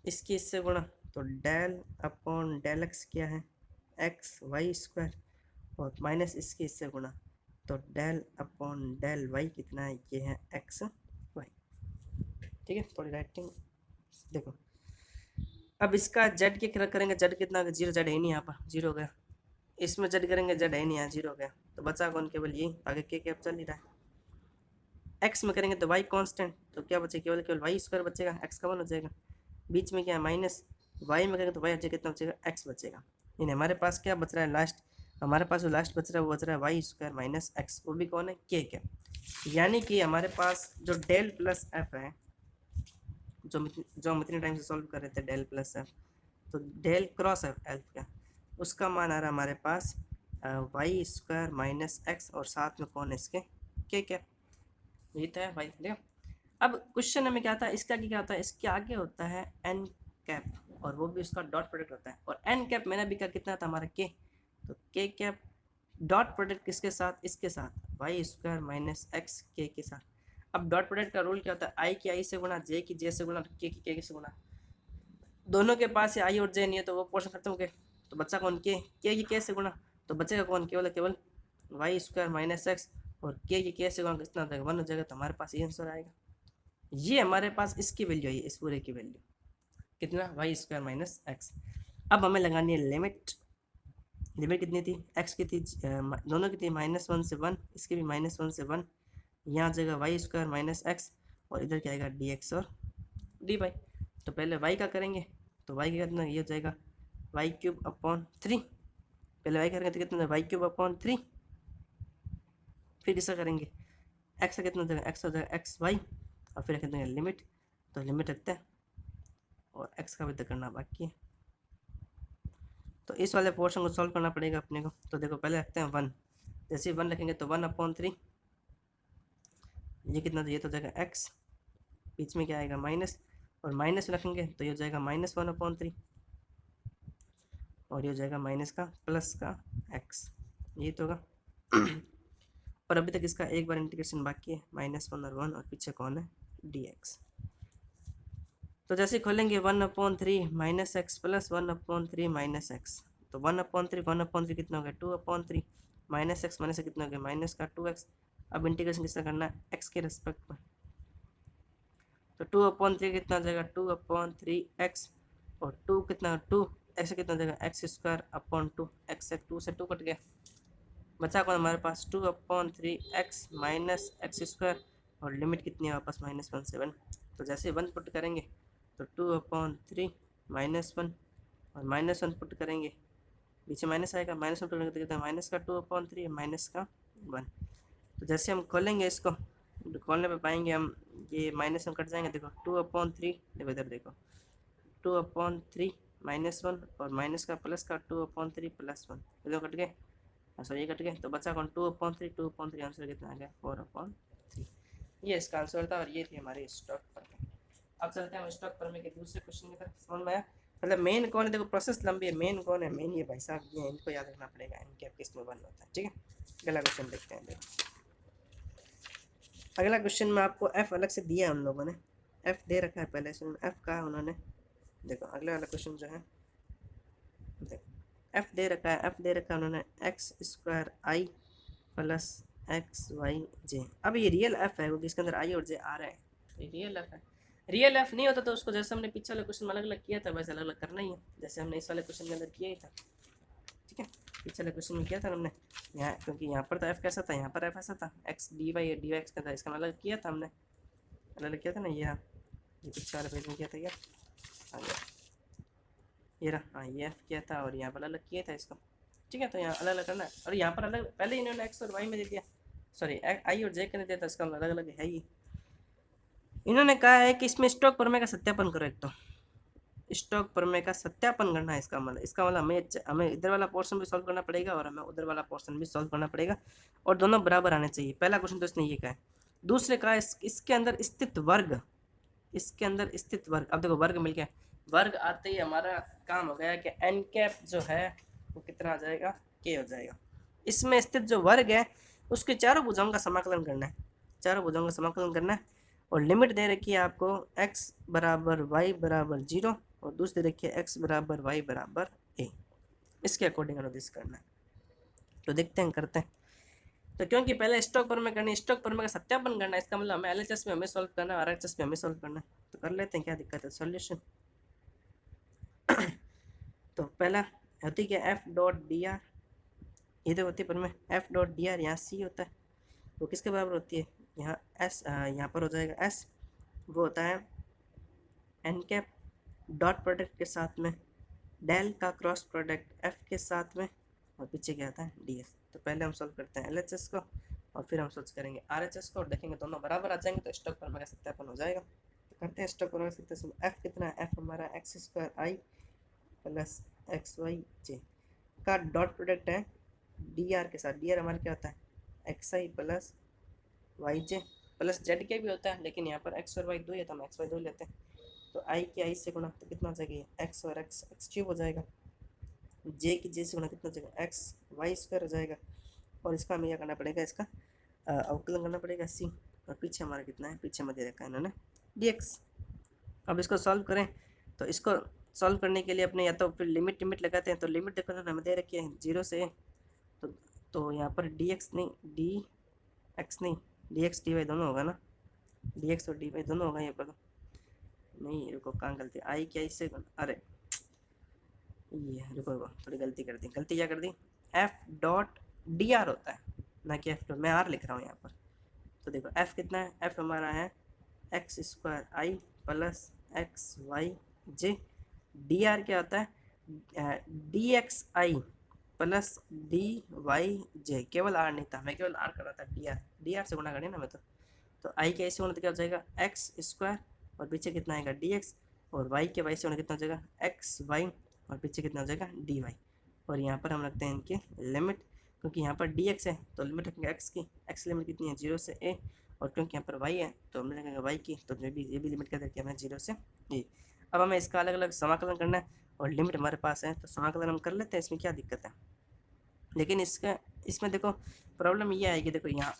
इसकी इससे गुणा, तो डेल अपॉन डेल एक्स क्या है एक्स वाई स्क्वायर, और माइनस इसकी इससे गुणा, तो डेल अपॉन डेल वाई कितना है, ये है एक्स वाई, ठीक है। थोड़ी राइटिंग देखो, अब इसका जेड की करेंगे, जेड कितना, 0, जेड है नहीं यहाँ पर, 0 हो गया, इसमें जेड करेंगे, जेड है नहीं यहाँ, 0 हो गया, तो बचा कौन, केवल यही, आगे के कैप चल ही रहा है। एक्स में करेंगे तो वाई कांस्टेंट, तो क्या बचेगा, केवल केवल वाई स्क्वायर बचेगा, एक्स का 1 हो जाएगा, बीच में क्या है माइनस, वाई में करेंगे तो वाई बचेगा, कितना बचेगा, एक्स बचेगा, यानी हमारे पास क्या बच रहा है लास्ट, हमारे पास जो लास्ट बच रहा है वो बच रहा है वाई स्क्वायर माइनस एक्स, वो भी कौन है, के कैप। यानी कि हमारे पास जो डेल प्लस एफ है, जो हम इतने टाइम से सॉल्व कर रहे थे, डेल प्लस एफ, तो डेल क्रॉस एफ का उसका मान आ रहा है हमारे पास वाई स्क्वायर माइनस एक्स, और साथ में कौन है इसके, के कैप, ये तो है भाई, देखो। अब क्वेश्चन में क्या था, इसका क्या होता है, इसके आगे होता है एन कैप, और वो भी उसका डॉट प्रोडक्ट होता है, और एन कैप मैंने भी क्या कितना था हमारा के, तो के कैप डॉट प्रोडक्ट किसके साथ, इसके साथ वाई स्क्वायर माइनस एक्स के साथ। अब डॉट प्रोडक्ट का रूल क्या होता है, आई की आई से गुणा, जे की जे से गुणा, के की के से गुणा, दोनों के पास आई और जे नहीं है तो वो पोर्शन खत्म हो गए। तो बच्चा कौन के ये कैसे गुणा, तो बचेगा कौन, केवल केवल वाई स्क्वायर माइनस एक्स, और के ये कैसे गुणा कितना हो जाएगा, 1 हो जाएगा। तो हमारे पास ये आंसर आएगा। ये हमारे पास इसकी वैल्यू है, इस पूरे की वैल्यू कितना, वाई स्क्वायर माइनस एक्स। अब हमें लगानी है लिमिट। लिमिट कितनी थी, एक्स की थी दोनों की थी -1 से 1, इसकी भी -1 से 1। यहाँ आ जाएगा वाई स्क्वायर माइनस एक्स, और इधर क्या आएगा डी एक्स और डी वाई। तो पहले वाई का करेंगे, तो वाई का कितना, ये हो जाएगा वाई क्यूब अपॉन 3। पहले वाई करेंगे तो कितना, वाई क्यूब अपॉन 3। फिर किसका करेंगे, एक्स का कितना हो जाएगा, एक्स हो जाएगा एक्स वाई, और फिर रखते हैं लिमिट। तो लिमिट रखते हैं, और एक्स का भी तो करना बाकी है। तो इस वाले पोर्शन को सॉल्व करना पड़ेगा अपने को। तो देखो पहले रखते हैं 1, जैसे 1 रखेंगे तो 1/3, ये कितना, तो ये तो हो जाएगा एक्स, बीच में क्या आएगा माइनस, और माइनस रखेंगे तो ये हो जाएगा -1/3, और ये हो जाएगा माइनस का प्लस का एक्स, ये तो होगा। और अभी तक इसका एक बार इंटीग्रेशन बाकी है, -1 और 1, और पीछे कौन है, डी एक्स। तो जैसे खोलेंगे 1/3 minus x plus 1/3 minus x, तो 1/3 कितना हो गया, 2/3 माइनस एक्स माइनस कितना हो गया, माइनस का 2x। अब इंटीग्रेशन किसका करना है, एक्स के रेस्पेक्ट में। तो 2/3 कितना हो जाएगा, 2/3 एक्स, और 2 कितना, 2 एक्स कितना हो जाएगा, एक्स स्क्वायर अपॉन 2 एक्स, 2 से 2 कट गया, बचा कौन हमारे पास 2/3 एक्स माइनस एक्स स्क्वायर, और लिमिट कितनी है वापस -1 से 1। तो जैसे 1 पुट करेंगे तो 2/3 -1, और -1 पुट करेंगे, पीछे माइनस आएगा, -1 पुट करेंगे तो कितना, माइनस का 2/3 माइनस का 1। तो जैसे हम खोलेंगे इसको, तो खोलने पे पाएंगे हम ये -1 कट जाएंगे। देखो 2/3, देखो इधर देखो 2/3 -1, और माइनस का प्लस का 2/3 +1, इधर कट गए, सॉरी ये कट गए। तो बचा कौन, 2/3 आंसर कितना आ गया, 4/3। ये इसका आंसर था, और ये थी हमारी स्टॉक पर। अब चलते हैं हम स्टॉक पर में के दूसरे क्वेश्चन की तरफ। समझ में आया, मतलब मेन कौन है, देखो प्रोसेस लंबी है, मेन कौन है, मेन ये भाई साहब ये, इनको याद रखना पड़ेगा, इनके अब किस में बंद होता है। ठीक है, अगला क्वेश्चन देखते हैं। देखो अगला क्वेश्चन में आपको एफ अलग से दिया है उन लोगों ने, एफ दे रखा है पहले, इसमें एफ का है उन्होंने। देखो अगला वाला क्वेश्चन जो है, देखो एफ दे रखा है, एफ दे रखा है उन्होंने x² i plus x y j. अब ये रियल एफ है क्योंकि इसके अंदर आई और जे आ रहा है, ये रियल एफ है। रियल एफ नहीं होता तो उसको जैसे हमने पीछे वाले क्वेश्चन में अलग अलग किया था वैसे अलग अलग करना ही है, जैसे हमने इस वाले क्वेश्चन के अंदर किया ही था। ठीक है, पीछे वाले क्वेश्चन में किया था हमने यहाँ, क्योंकि यहाँ पर तो एफ कैसा था, यहाँ पर एफ ऐसा था, x d y d x का था, इसका अलग किया था हमने, अलग अलग किया था ना। ये पीछे वाले पेज में किया था यार, आ गया ये रहा, हाँ ये एफ किया था, और यहाँ पर अलग किया था इसको। ठीक है, तो यहाँ अलग अलग करना है, और यहाँ पर अलग पहले इन्होंने एक्स और वाई में दे दिया, सॉरी आई और जे करने दिया था, इसका अलग अलग है ही। इन्होंने कहा है कि इसमें स्टॉक प्रमेय का सत्यापन करो। एक तो स्टॉक प्रमेय का सत्यापन करना है, इसका मतलब हमें इधर वाला पोर्शन भी सॉल्व करना पड़ेगा, और हमें उधर वाला पोर्शन भी सॉल्व करना पड़ेगा, और दोनों बराबर आने चाहिए। पहला क्वेश्चन तो इसने ये कहा है। दूसरे कहा इसके अंदर स्थित वर्ग, इसके अंदर स्थित वर्ग। अब देखो वर्ग मिल गया, वर्ग आते ही हमारा काम हो गया कि एन कैप जो है वो कितना आ जाएगा, के हो जाएगा। इसमें स्थित जो वर्ग है उसके चारों भुजाओं का समाकलन करना है, चारों भुजाओं का समाकलन करना है, और लिमिट दे रखी है आपको x बराबर y बराबर 0, और दूसरी रखी है x बराबर y बराबर a। इसके अकॉर्डिंग अनुदिश करना है। तो देखते हैं, करते हैं। तो क्योंकि पहले स्टॉक पर में करनी, स्टॉक पर में का सत्यापन करना है, इसका मतलब हमें एलएचएस में हमें सॉल्व करना है, आरएचएस में हमें सॉल्व करना है। तो कर लेते हैं, क्या दिक्कत है, सॉल्यूशन। तो पहला होती क्या, एफ डॉट डी आर, इधर होती है पर में एफ डॉट डी आर, यहाँ सी होता है, वो किसके बराबर होती है, यहाँ एस, यहाँ पर हो जाएगा एस, वो होता है एन कैप डॉट प्रोडक्ट के साथ में डेल का क्रॉस प्रोडक्ट एफ के साथ में, और पीछे क्या आता है डी एस। तो पहले हम सॉल्व करते हैं एल एच एस को, और फिर हम सॉल्व करेंगे आर एच एस को, और देखेंगे दोनों बराबर आ जाएंगे तो स्टॉक प्रमेय का सत्यापन हो जाएगा। तो करते हैं स्टॉक प्रमेय का सत्यापन। एफ कितना है, एफ हमारा x² i plus x y j का डॉट प्रोडक्ट है डी आर के साथ। डी आर हमारा क्या होता है, x i plus y j plus z के भी होता है, लेकिन यहाँ पर एक्स और वाई दो है तो हम एक्स वाई दो लेते हैं। तो आई के आई से गुणा तो कितना हो जाएगा, एक्स और एक्स एक्स क्यूब हो जाएगा, जे की जे से गुणा कितना हो जाएगा, एक्स वाई स्क्वायर हो जाएगा, और इसका हमें क्या करना पड़ेगा, इसका अवकलन करना पड़ेगा सी, और पीछे हमारा कितना है, पीछे में दे रखा है इन्होंने डी एक्स। अब इसको सॉल्व करें तो इसको सॉल्व करने के लिए अपने या तो फिर लिमिट लिमिट लगाते हैं। तो लिमिट देखो ना हमें दे रखी है 0 से तो यहाँ पर dx नहीं dx नहीं dx dy दोनों होगा ना, dx और dy दोनों होगा यहाँ पर। नहीं रुको, कहाँ गलती आई क्या इससे, अरे ये रुको रुको थोड़ी गलती कर दी। गलती क्या कर दी, एफ डॉट डी आर होता है ना कि एफ डॉट, मैं आर लिख रहा हूँ यहाँ पर। तो देखो एफ कितना है, एफ हमारा है एक्स स्क्वायर आई प्लस एक्स वाई जे। डी आर क्या होता है, d x i plus D y जे। केवल आर नहीं था, मैं केवल आर कर रहा था, डी आर से गुणा करें ना मैं तो आई के ऐसे होने तो क्या हो जाएगा एक्स स्क्वायर और पीछे कितना आएगा डी एक्स, और वाई के वाई से होने कितना हो जाएगा एक्स वाई और पीछे कितना हो जाएगा डी वाई। और यहाँ पर हम रखते हैं इनके लिमिट, क्योंकि यहाँ पर डी एक्स है तो लिमिट रखेंगे एक्स की, एक्स लिमिट कितनी है 0 से ए, और क्योंकि यहाँ पर वाई है तो हम रखेंगे वाई की, तो ये भी लिमिट कर रखी है हमें 0 से ए। अब हमें इसका अलग अलग समाकलन करना है और लिमिट हमारे पास है तो समाकलन हम कर लेते हैं, इसमें क्या दिक्कत है। लेकिन इसमें देखो प्रॉब्लम ये आएगी, देखो यहाँ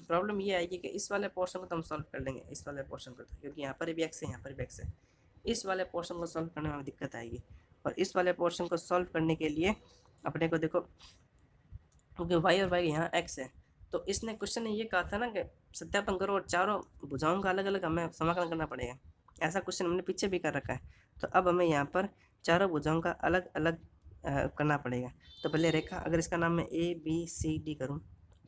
प्रॉब्लम ये आएगी कि इस वाले पोर्शन को तो हम सॉल्व कर लेंगे, इस वाले पोर्शन को तो, क्योंकि यहाँ पर भी एक्स है यहाँ पर भी एक्स है। इस वाले पोर्शन को सॉल्व करने में दिक्कत आएगी, और इस वाले पोर्शन को सॉल्व करने के लिए अपने को देखो, क्योंकि वाई और वाई यहाँ एक्स है, तो इसने क्वेश्चन ने ये कहा था ना कि सत्यापन करो और चारों भुजाओं का अलग अलग हमें समाकलन करना पड़ेगा। ऐसा क्वेश्चन हमने पीछे भी कर रखा है, तो अब हमें यहाँ पर चारों भुजाओं का अलग अलग करना पड़ेगा। तो पहले रेखा, अगर इसका नाम मैं ए बी सी डी करूँ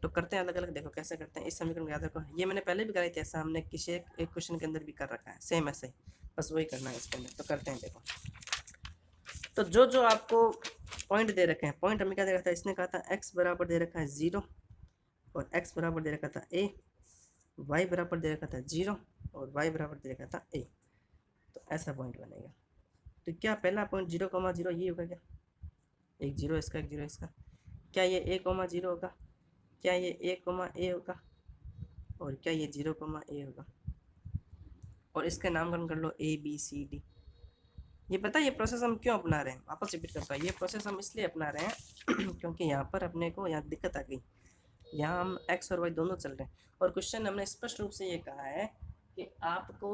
तो करते हैं अलग अलग। देखो कैसे करते हैं, इस समीकरण याद रखो, ये मैंने पहले भी कराई थी, ऐसा हमने किसी एक क्वेश्चन के अंदर भी कर रखा है, सेम ऐसे ही, बस वही करना है इसके अंदर। तो करते हैं देखो, तो जो आपको पॉइंट दे रखे हैं, पॉइंट हमें क्या दे रखा था, इसने कहा था x बराबर दे रखा है 0 और x बराबर दे रखा था a, y बराबर दे रखा था 0 और y बराबर दे रखा था a। तो ऐसा पॉइंट बनेगा। तो क्या पहला पॉइंट 0,0 ये होगा क्या, एक 0 इसका एक 0 इसका, क्या ये a,0 होगा, क्या ये a,a होगा, और क्या ये 0,a होगा, और इसका नामकरण कर लो a b c d। ये पता है ये प्रोसेस हम क्यों अपना रहे हैं, वापस रिपीट करता हूँ, ये प्रोसेस हम इसलिए अपना रहे हैं क्योंकि यहाँ पर अपने को यहाँ दिक्कत आ गई, यहाँ हम x और y दोनों चल रहे हैं, और क्वेश्चन हमने स्पष्ट रूप से ये कहा है कि आपको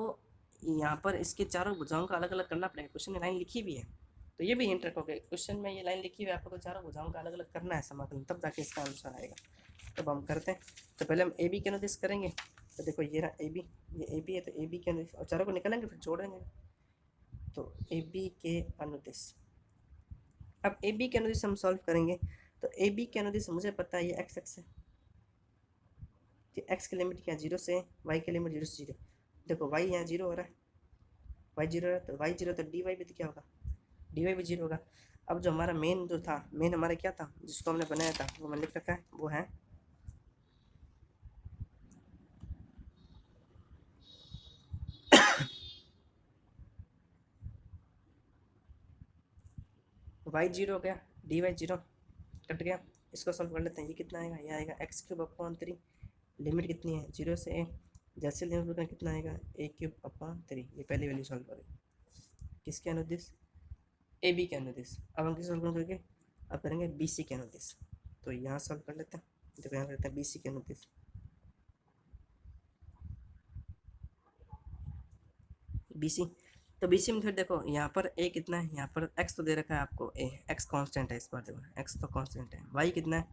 यहाँ पर इसके चारों भुजाओं का अलग अलग करना पड़ेगा। क्वेश्चन में लाइन लिखी भी है, तो ये भी हिंट रखोगे, क्वेश्चन में ये लाइन लिखी हुई है, आपको चारों भुजाओं का अलग अलग करना है समाकलन, तब जाके इसका आंसर आएगा। तब हम करते हैं, तो पहले हम ए बी के अनुदिश करेंगे। तो देखो ये रहा ए बी, ये ए बी है, तो ए बी के अनुदिश, और चारों को निकालेंगे फिर जोड़ेंगे। तो ए बी के अनुदिश, अब ए बी के अनुदिश हम सॉल्व करेंगे। तो ए बी के अनुदिश मुझे पता है ये एक्स एक्स है, कि एक्स की लिमिट क्या 0 से, वाई की लिमिट 0 से 0। देखो वाई यहाँ 0 हो रहा है, वाई 0 हो रहा है, तो वाई 0 तो डी वाई भी तो क्या होगा, डी वाई भी 0 होगा। अब जो हमारा मेन जो था, मेन हमारा क्या था जिसको हमने बनाया था, वो मैंने लिख रखा है, वो है वाई 0 हो गया, डी वाई 0 कट गया। इसको सॉल्व कर लेते हैं, ये कितना आएगा, ये आएगा एक्स क्यूब अपॉन 3, लिमिट कितनी है 0 से ए, जैसे लिमिट बताना कितना आएगा ए क्यूब अपॉन 3। ये पहली वैल्यू सॉल्व करेंगे, किसके अनुदिश, ए बी के अनुदिश। अब हम किस सॉल्व करेंगे, अब करेंगे बी सी के अनुदिश। तो यहाँ सॉल्व कर लेते हैं, देखो यहाँ करते हैं बी सी के अनुदिश, बी सी। तो बी सी में फिर देखो यहाँ पर ए कितना है, यहाँ पर एक्स तो दे रखा है आपको, ए एक्स कांस्टेंट है, इस बार देखो एक्स तो कांस्टेंट है। वाई कितना है,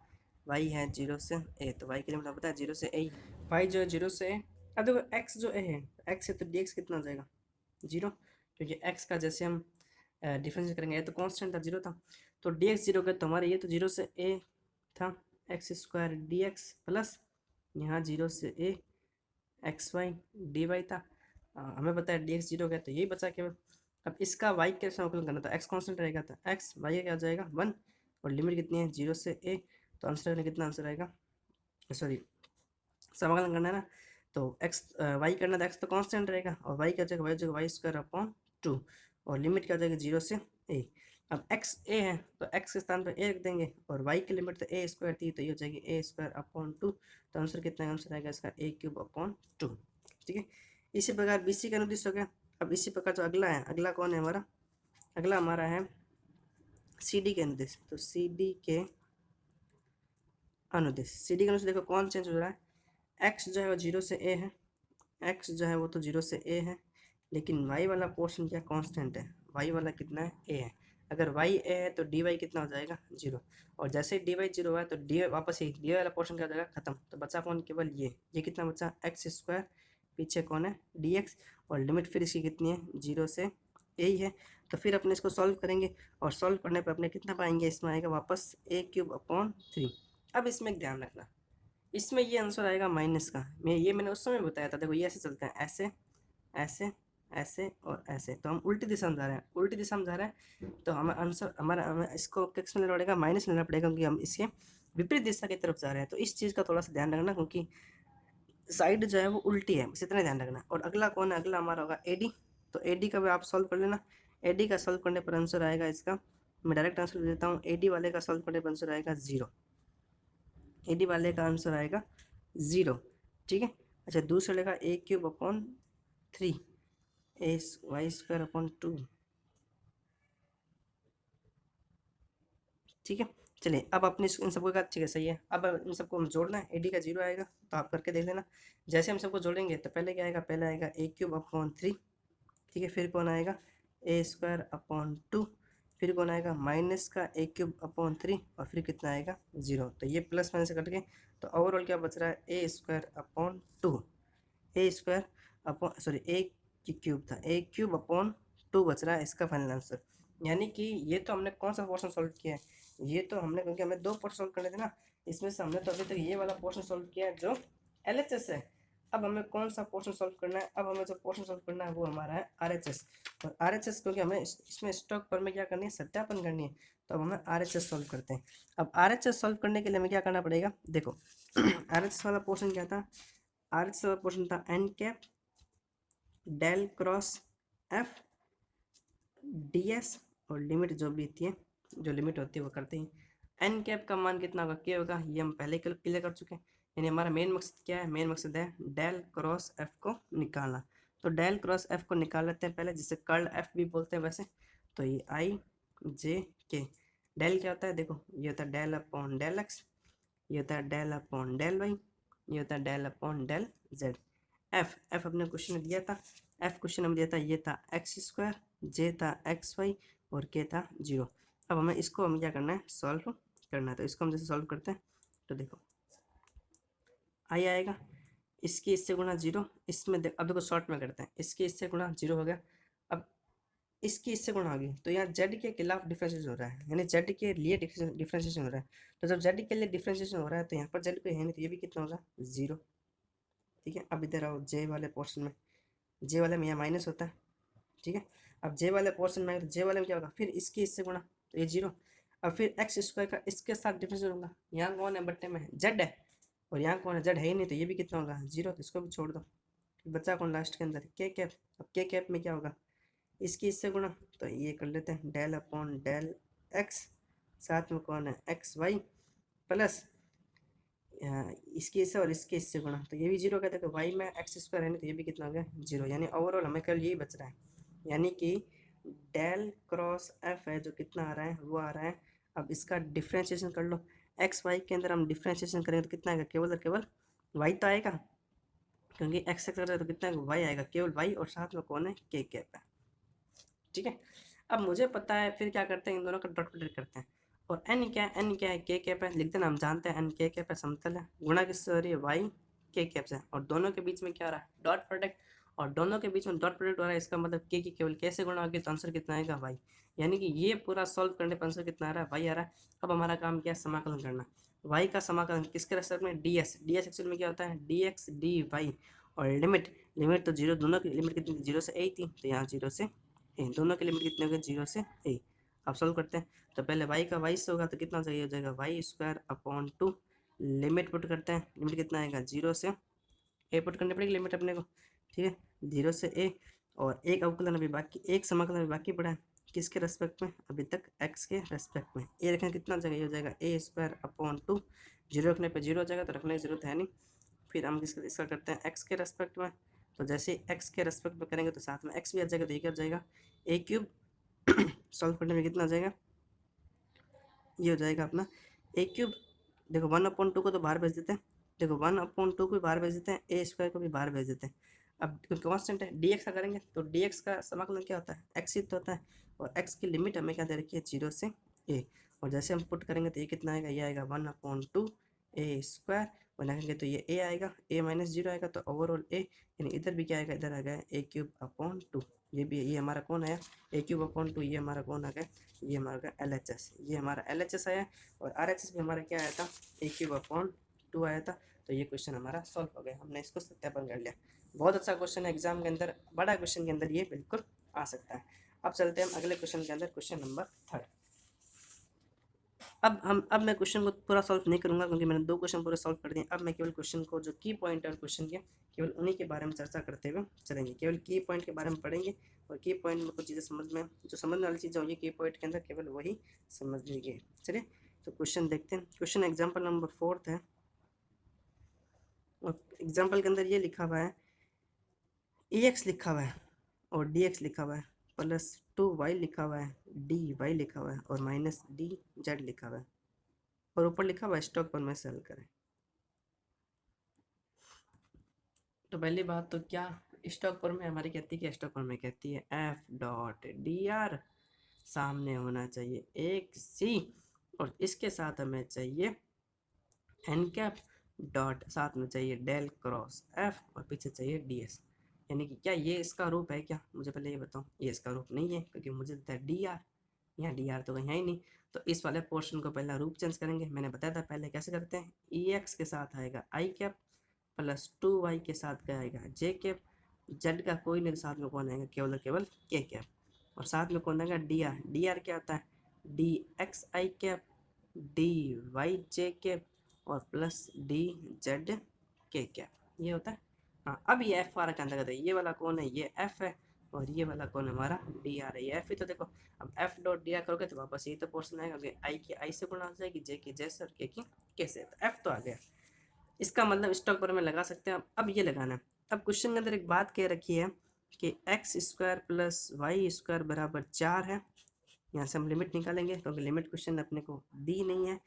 वाई है 0 से ए, तो वाई की लिमिट पता है 0 से ए, वाई जो है 0 से ए। अब देखो एक्स जो ए है, एक्स है तो डी एक्स कितना हो जाएगा 0, क्योंकि एक्स का जैसे हम डिफरेंस करेंगे, ये तो कांस्टेंट था 0 था, तो डी एक्स 0 का, तो हमारे ये तो 0 से ए था, x square D x plus यहाँ 0 से ए एक्स वाई डी वाई था। हमें पता है डी एक्स 0 गया, तो यही बचा केवल। अब इसका वाई के समाकलन करना था, एक्स कांस्टेंट रहेगा, तो एक्स वाई क्या हो जाएगा 1, और लिमिट कितनी है 0 से ए, तो आंसर करने कितना आंसर आएगा, सॉरी समाकलन करना है ना, तो एक्स वाई करना था, एक्स तो कांस्टेंट रहेगा, और वाई क्या हो जाएगा, वाई हो जाएगा वाई स्क्वायर अपॉन 2, और लिमिट क्या हो जाएगी 0 से ए। अब एक्स ए है तो एक्स के स्थान पर ए रख देंगे, और वाई की लिमिट तो ए स्क्वायर थी, तो ये हो जाएगी ए स्क्वायर अपॉन 2, तो आंसर कितना आंसर आएगा इसका ए क्यूब अपॉन 2। ठीक है, इसी प्रकार बी सी का अनुदिश हो गया। अब इसी प्रकार जो अगला है, अगला कौन है हमारा, अगला हमारा है सी डी के अनुदिश। तो सी डी के अनुदिश, सी डी का अनुदिश देखो कौन चेंज हो रहा है, एक्स जो है वो 0 से ए है, एक्स जो है वो तो 0 से ए है, लेकिन वाई वाला पोर्शन क्या कांस्टेंट है, वाई वाला कितना है, ए है। अगर वाई ए है तो डी वाई कितना हो जाएगा, जीरो। और जैसे डी वाई जीरो हुआ तो डी वापस ही डी वाला पोर्शन क्या हो जाएगा, खत्म। तो बचा कौन, केवल ये कितना बचा, एक्स स्क्वायर, पीछे कौन है, डी एक्स, और लिमिट फिर इसकी कितनी है, जीरो से ए ही है। तो फिर अपने इसको सॉल्व करेंगे, और सॉल्व करने पर अपने कितना पाएंगे, इसमें आएगा वापस ए क्यूब अपॉन 3। अब इसमें एक ध्यान रखना, इसमें ये आंसर आएगा माइनस का, मैंने उस समय बताया था। देखो ये ऐसे चलते हैं, ऐसे ऐसे ऐसे और ऐसे, तो हम उल्टी दिशा में जा रहे हैं, उल्टी दिशा में जा रहे हैं। तो हमें आंसर हमें इसको किस में लेना पड़ेगा, माइनस में लेना पड़ेगा, क्योंकि हम इसके विपरीत दिशा की तरफ जा रहे हैं। तो इस चीज़ का थोड़ा सा ध्यान रखना, क्योंकि साइड जो है वो उल्टी है, बस इतना ध्यान रखना। और अगला कौन है, अगला हमारा होगा ए डी। तो ए डी का भी आप सॉल्व कर लेना। ए डी का सॉल्व करने पर आंसर आएगा इसका, मैं डायरेक्ट आंसर दे देता हूँ। ए डी वाले का सॉल्व करने पर आंसर आएगा जीरो, ए डी वाले का आंसर आएगा ज़ीरो, ठीक है। अच्छा, दूसरा लेगा ए क्यूब अपॉन 3 ए वाई स्क्वायर अपॉन 2, ठीक है। चलिए अब अपने इन सबको का, ठीक है, सही है। अब इन सबको हम जोड़ना है, ए डी का जीरो आएगा, तो आप करके देख लेना। जैसे हम सबको जोड़ेंगे तो पहले क्या आएगा, पहले आएगा ए क्यूब अपॉन 3, ठीक है। फिर कौन आएगा, ए स्क्वायर अपॉन 2, फिर कौन आएगा, माइनस का ए क्यूब अपॉन 3, और फिर कितना आएगा, जीरो। तो ये प्लस माइनस से कट गए, तो ओवरऑल क्या बच रहा है, ए स्क्वायर अपॉन 2, ए स्क्वायर अपॉन सॉरी ए क्यूब था, ए क्यूब अपॉन 2 बच रहा है इसका फाइनल आंसर। यानी कि ये तो हमने कौन सा पोर्शन सॉल्व किया है, ये तो हमने, क्योंकि हमें 2 पोर्शन सॉल्व करने थे ना, इसमें से हमने तो अभी तक ये वाला पोर्शन सॉल्व किया है जो LHS है। अब हमें कौन सा पोर्शन सॉल्व करना है, अब हमें जो पोर्शन सॉल्व करना है वो हमारा है RHS। और RHS क्योंकि हमें इसमें स्टॉक पर में क्या करनी है, सत्यापन करनी है, तो अब हमें RHS सॉल्व करते हैं। अब RHS सॉल्व करने के लिए हमें क्या करना पड़ेगा, देखो RHS वाला पोर्शन क्या था, RHS वाला पोर्शन था n cap del cross f d s, और लिमिट जो भी थी, जो लिमिट होती है वो करते हैं। एन कैप का मान कितना होगा, क्या होगा, ये हम पहले क्लियर कर चुके हैं। यानी हमारा मेन मकसद क्या है, मेन मकसद है डेल क्रॉस एफ को निकालना। तो डेल क्रॉस एफ को निकाल लेते हैं पहले, जिसे कर्ल एफ भी बोलते हैं वैसे। तो ये आई जे के, डेल क्या होता है, देखो ये होता है डेल अपॉन डेल एक्स, ये होता है डेल अपॉन डेल वाई, ये होता है del upon del z. F f अपने क्वेश्चन में दिया था, एफ क्वेश्चन में दिया था, ये था एक्स स्क्वायर, जे था एक्स वाई, और के था जीरो। अब हमें इसको क्या करना है, सॉल्व करना है। तो इसको हम जैसे सॉल्व करते हैं, तो देखो आई आएगा, इसकी इससे गुणा जीरो, इसमें अब देखो शॉर्ट में करते हैं, इसके इससे गुणा जीरो हो गया। अब इसकी इससे गुणा होगी, तो यहाँ जेड के खिलाफ डिफ्रेंशिएशन हो रहा है, यानी जेड के लिए डिफ्रेंशिएशन हो रहा है। तो जब जेड के लिए डिफ्रेंशिएशन हो रहा है, तो यहाँ पर जेड पे है नहीं, तो ये भी कितना होगा, जीरो, ठीक है। अब इधर आओ जे वाले पोर्शन में, जे वाले में यहाँ माइनस होता है, ठीक है। अब जे वाले पोर्शन में, जे वाले में क्या होगा, फिर इसकी इससे गुणा, तो ये जीरो। अब फिर एक्स स्क्वायर का इसके साथ डिफरेंस होगा, यहाँ कौन है बट्टे में, जेड है, और यहाँ कौन है, जेड है ही नहीं, तो ये भी कितना होगा, जीरो। तो इसको भी छोड़ दो, बच्चा कौन लास्ट के अंदर, के कैप। अब के कैप में क्या होगा, इसकी इससे गुणा, तो ये कर लेते हैं डेल अपॉन डेल एक्स, साथ में कौन है, एक्स वाई, प्लस इसके इससे और इसके इससे गुणा, तो ये भी जीरो का। देखो वाई में एक्स स्क्वायर है नहीं, तो ये भी कितना हो गया, जीरो। यानी ओवरऑल हमें कल यही बच रहा है, यानी कि डेल क्रॉस एफ है जो कितना आ रहा है, वो आ रहा है। अब इसका डिफ्रेंशिएशन कर लो, एक्स वाई के अंदर हम डिफ्रेंशिएशन करेंगे तो कितना आएगा, केवल और केवल वाई तो आएगा, क्योंकि एक्स एक्स है तो कितना वाई आएगा, केवल वाई, और साथ में कौन है, के कैप है, ठीक है। अब मुझे पता है, फिर क्या करते हैं, इन दोनों का डॉट प्रोडक्ट करते हैं। और एन क्या है, एन क्या है, के कैप है, लिख देना, हम जानते हैं एन के कैप है, समतल है, गुणा किससे हो रही है, वाई के कैप से, और दोनों के बीच में क्या हो रहा है, डॉट प्रोडक्ट। और दोनों के बीच में डॉट प्रोडक्ट हो रहा है, इसका मतलब के की केवल कैसे गुणा होगी, तो आंसर कितना आएगा, वाई। यानी कि ये पूरा सॉल्व करने पर आंसर कितना आ रहा है, वाई आ रहा है। अब हमारा काम क्या है, समाकलन करना। वाई का समाकलन किसके रेस्पेक्ट में, D S, D S actual में क्या होता है, डी एक्स डी वाई, और लिमिट, लिमिट तो जीरो, दोनों की लिमिट कितनी थी, जीरो से ए थी, तो यहाँ जीरो से ए, दोनों की लिमिट कितने हो गए, जीरो से ए। अब सॉल्व करते हैं, तो पहले वाई का वाई से होगा, तो कितना चाहिए हो जाएगा, y square upon 2, limit put करते हैं, लिमिट कितना आएगा, जीरो से ए पुट करनी पड़ेगी लिमिट अपने को, ठीक है, जीरो से ए। और एक अवकलन अभी बाकी, एक समाकलन अभी बाकी पड़ा है, किसके रेस्पेक्ट में, अभी तक एक्स के रेस्पेक्ट में। ए रखने कितना जगह हो जाएगा, ए स्क्वायर अपॉन 2, जीरो रखने पे जीरो हो जाएगा, तो रखने की जरूरत है नहीं। फिर हम इसका करते हैं एक्स के रेस्पेक्ट में, तो जैसे एक्स के रेस्पेक्ट में करेंगे तो साथ में एक्स भी आ जाएगा, तो ये क्या हो जाएगा, ए क्यूब सॉल्व करने में कितना आ जाएगा, ये हो जाएगा अपना ए क्यूब। देखो 1/2 को तो बाहर भेज देते हैं, देखो 1/2 को भी बाहर भेज देते हैं, ए स्क्वायर को भी बाहर भेज देते हैं। अब कांस्टेंट है dx का करेंगे तो dx का समाकलन क्या होता है, x ही तो होता है, और x की लिमिट हमें क्या दे रखी है 0 से a, और जैसे हम पुट करेंगे तो ये कितना आएगा, ये आएगा 1/2 a स्क्वायर, और लिखेंगे तो ये a आएगा, a माइनस 0 आएगा तो ओवरऑल a, यानी इधर भी क्या आएगा, इधर आ गया a³/2, ये भी, ये हमारा कौन आया a³/2, ये हमारा कौन आ गया, ये हमारा LHS, ये हमारा LHS आया, और RHS भी हमारा क्या आया था, a³/2 आया था। तो ये क्वेश्चन हमारा सॉल्व हो गया, हमने इसको सत्यापन कर लिया। बहुत अच्छा क्वेश्चन है, एग्जाम के अंदर बड़ा क्वेश्चन के अंदर ये बिल्कुल आ सकता है। अब चलते हैं हम अगले क्वेश्चन के अंदर, क्वेश्चन नंबर 3। अब मैं क्वेश्चन को पूरा सॉल्व नहीं करूंगा क्योंकि मैंने 2 क्वेश्चन पूरे सॉल्व कर दिए। अब मैं केवल क्वेश्चन को जो की पॉइंट है क्वेश्चन के, केवल उन्हीं के बारे में चर्चा करते हुए चलेंगे, केवल की पॉइंट के बारे में पढ़ेंगे, और की पॉइंट में कुछ चीज़ें समझ में, जो समझने वाली चीज़ें होंगी की पॉइंट के अंदर केवल वही समझ लीजिए। चलिए तो क्वेश्चन देखते हैं। क्वेश्चन एग्जाम्पल नंबर 4 है, और एग्जाम्पल के अंदर ये लिखा हुआ है EX लिखा हुआ है और DX लिखा हुआ है, प्लस 2y लिखा हुआ है, DY लिखा हुआ है, और माइनस DZ लिखा हुआ है, और ऊपर लिखा हुआ है स्टॉक पर में सेल करें। तो पहली बात तो क्या स्टॉक पर में हमारी कहती है, स्टॉक पर में कहती है F.DR सामने होना चाहिए एक C, और इसके साथ हमें चाहिए n∩, साथ में चाहिए डेल क्रॉस F, और पीछे चाहिए DS। यानी कि क्या ये इसका रूप है क्या, मुझे पहले ये बताओ, ये इसका रूप नहीं है क्योंकि मुझे देता है DR, यहाँ DR तो कहीं ही नहीं। तो इस वाले पोर्शन को पहला रूप चेंज करेंगे, मैंने बताया था पहले कैसे करते हैं, EX के साथ आएगा i∩, प्लस 2y के साथ क्या आएगा j∩, z का कोई नहीं, साथ में कौन आएगा, केवल k∩, और साथ में कौन आएगा DR क्या होता है dxi∩, dy∩, और प्लस dz∩, ये होता है। हाँ अब ये f आ रहा अंतर्गत है, ये वाला कौन है, ये f है, और ये वाला कौन है हमारा dr है, ये f ही तो देखो। अब f.dr करोगे तो वापस यही तो पोर्शन आएगा, i की i से गुणा हो जाएगी, j की j से, और k की k से, तो f तो आ गया। इसका मतलब स्टॉक पर में लगा सकते हैं। अब ये लगाना है। अब क्वेश्चन के अंदर एक बात कह रखी है कि x² प्लस वाई स्क्वायर बराबर 4 है, यहाँ से हम लिमिट निकालेंगे क्योंकि लिमिट क्वेश्चन अपने को दी नहीं है।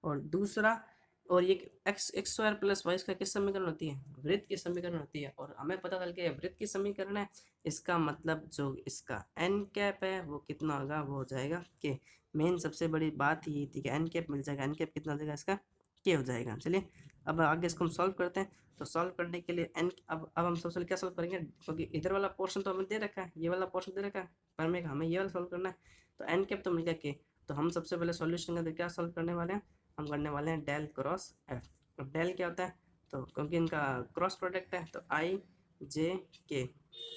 और दूसरा, और ये x² प्लस वाई स्क्वायर किस समीकरण होती है, वृत्त की समीकरण होती है, और हमें पता चल गया वृत्त की समीकरण है। इसका मतलब जो इसका n∩ है वो कितना होगा, वो हो जाएगा k। मेन सबसे बड़ी बात ये थी कि n∩ मिल जाएगा, n∩ कितना हो जाएगा इसका, k हो जाएगा। चलिए अब आगे इसको हम सॉल्व करते हैं। तो सॉल्व करने के लिए n, अब हम सबसे पहले क्या सॉल्व करेंगे, क्योंकि इधर वाला पोर्शन तो हमें दे रखा है, ये वाला पोर्शन दे रखा है पर में, हमें ये वाला सॉल्व करना है। तो n∩ तो मिल गया k, तो हम सबसे पहले सॉल्यूशन के अंदर क्या सॉल्व करने वाले हैं, हम करने वाले हैं डेल क्रॉस f। अब डेल क्या होता है, तो क्योंकि इनका क्रॉस प्रोडक्ट है तो i∩k,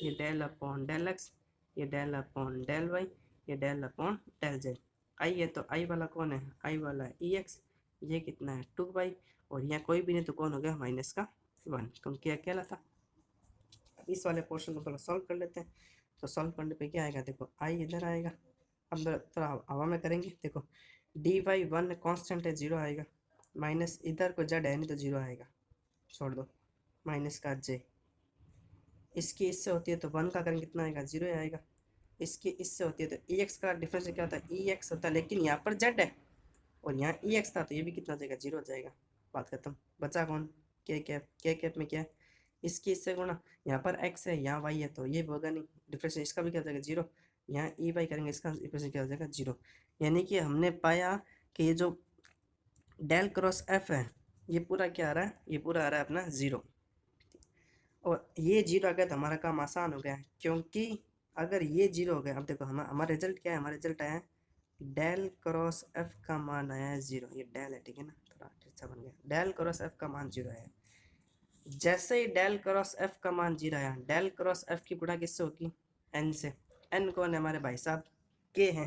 ये डेल अपॉन डेल x, ये डेल अपॉन डेल y, ये del upon del z। i है तो i वाला कौन है, i वाला है ex, ये कितना है 2y, और यहाँ कोई भी नहीं तो कौन हो गया माइनस का 1, क्योंकि अकेला था। इस वाले पोर्शन को थोड़ा सॉल्व कर लेते हैं। तो सॉल्व करने पे क्या आएगा, देखो i इधर आएगा, अब थोड़ा हवा में करेंगे, देखो dy1 कांस्टेंट है 0 आएगा, माइनस इधर को z है नहीं तो 0 आएगा, छोड़ दो, माइनस का j, इसकी इससे होती है तो 1 का करेंगे कितना आएगा 0 आएगा, इसकी इससे होती है तो ex का डिफरेंस क्या होता है ex होता है, लेकिन यहाँ पर z है और यहाँ ex था तो ये भी कितना हो जाएगा 0 हो जाएगा, बात खत्म। बचा कौन k∩, में क्या है, इसकी इससे गुणा, यहाँ पर x है यहाँ y है तो ये होगा नहीं, डिफरेंस इसका भी क्या हो जाएगा 0, यहाँ y करेंगे इसका डिफरेंस क्या हो जाएगा 0। यानी कि हमने पाया कि ये जो डेल क्रॉस f है ये पूरा क्या आ रहा है, ये पूरा आ रहा है अपना 0, और ये 0 आ गया तो हमारा काम आसान हो गया है, क्योंकि अगर ये 0 हो गया, अब देखो हमारा रिजल्ट क्या है, हमारा रिजल्ट आया है डेल क्रॉस f का मान आया है 0, ये डेल है ठीक है ना, थोड़ा अच्छा बन गया, डेल क्रॉस f का मान 0 आया। जैसे ही डेल क्रॉस f का मान 0 आया, डेल क्रॉस f की गुणा किससे होगी, n से, n कौन है हमारे भाई साहब k है,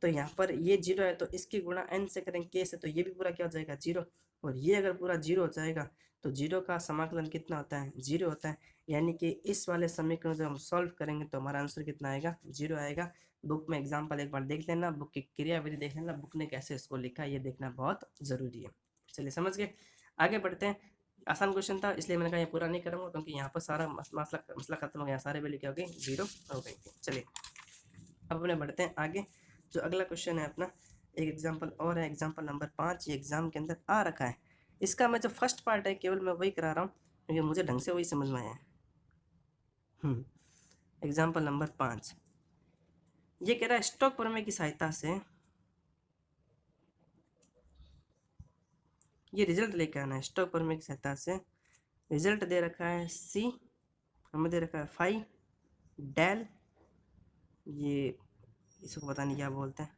तो यहाँ पर ये 0 है तो इसकी गुणा n से करेंगे k से, तो ये भी पूरा क्या हो जाएगा 0, और ये अगर पूरा 0 हो जाएगा तो 0 का समाकलन कितना होता है 0 होता है। यानी कि इस वाले समीकरण जब हम सॉल्व करेंगे तो हमारा आंसर कितना आएगा 0 आएगा। बुक में एग्जाम्पल एक बार देख लेना, बुक की क्रियाविधि देख लेना, बुक ने कैसे इसको लिखा ये देखना बहुत ज़रूरी है। चलिए समझ गए, आगे बढ़ते हैं। आसान क्वेश्चन था इसलिए मैंने कहा ये पूरा नहीं करूँगा क्योंकि यहाँ पर सारा मसला खत्म हो गया, सारे वैल्यू क्या हो गई 0 हो गई थी। चलिए अब अपने बढ़ते हैं आगे। जो अगला क्वेश्चन है अपना, एक एग्जाम्पल और है, एग्जाम्पल नंबर 5, ये एग्जाम के अंदर आ रखा है। इसका मैं जो फर्स्ट पार्ट है केवल मैं वही करा रहा हूँ क्योंकि मुझे ढंग से वही समझ में आया है। एग्जाम्पल नंबर 5, ये कह रहा है स्टोक प्रमेय की सहायता से ये रिजल्ट लेके आना है। स्टोक प्रमेय की सहायता से रिजल्ट दे रखा है सी, हमें दे रखा है फाई डेल, ये इसको पता नहीं क्या बोलते हैं,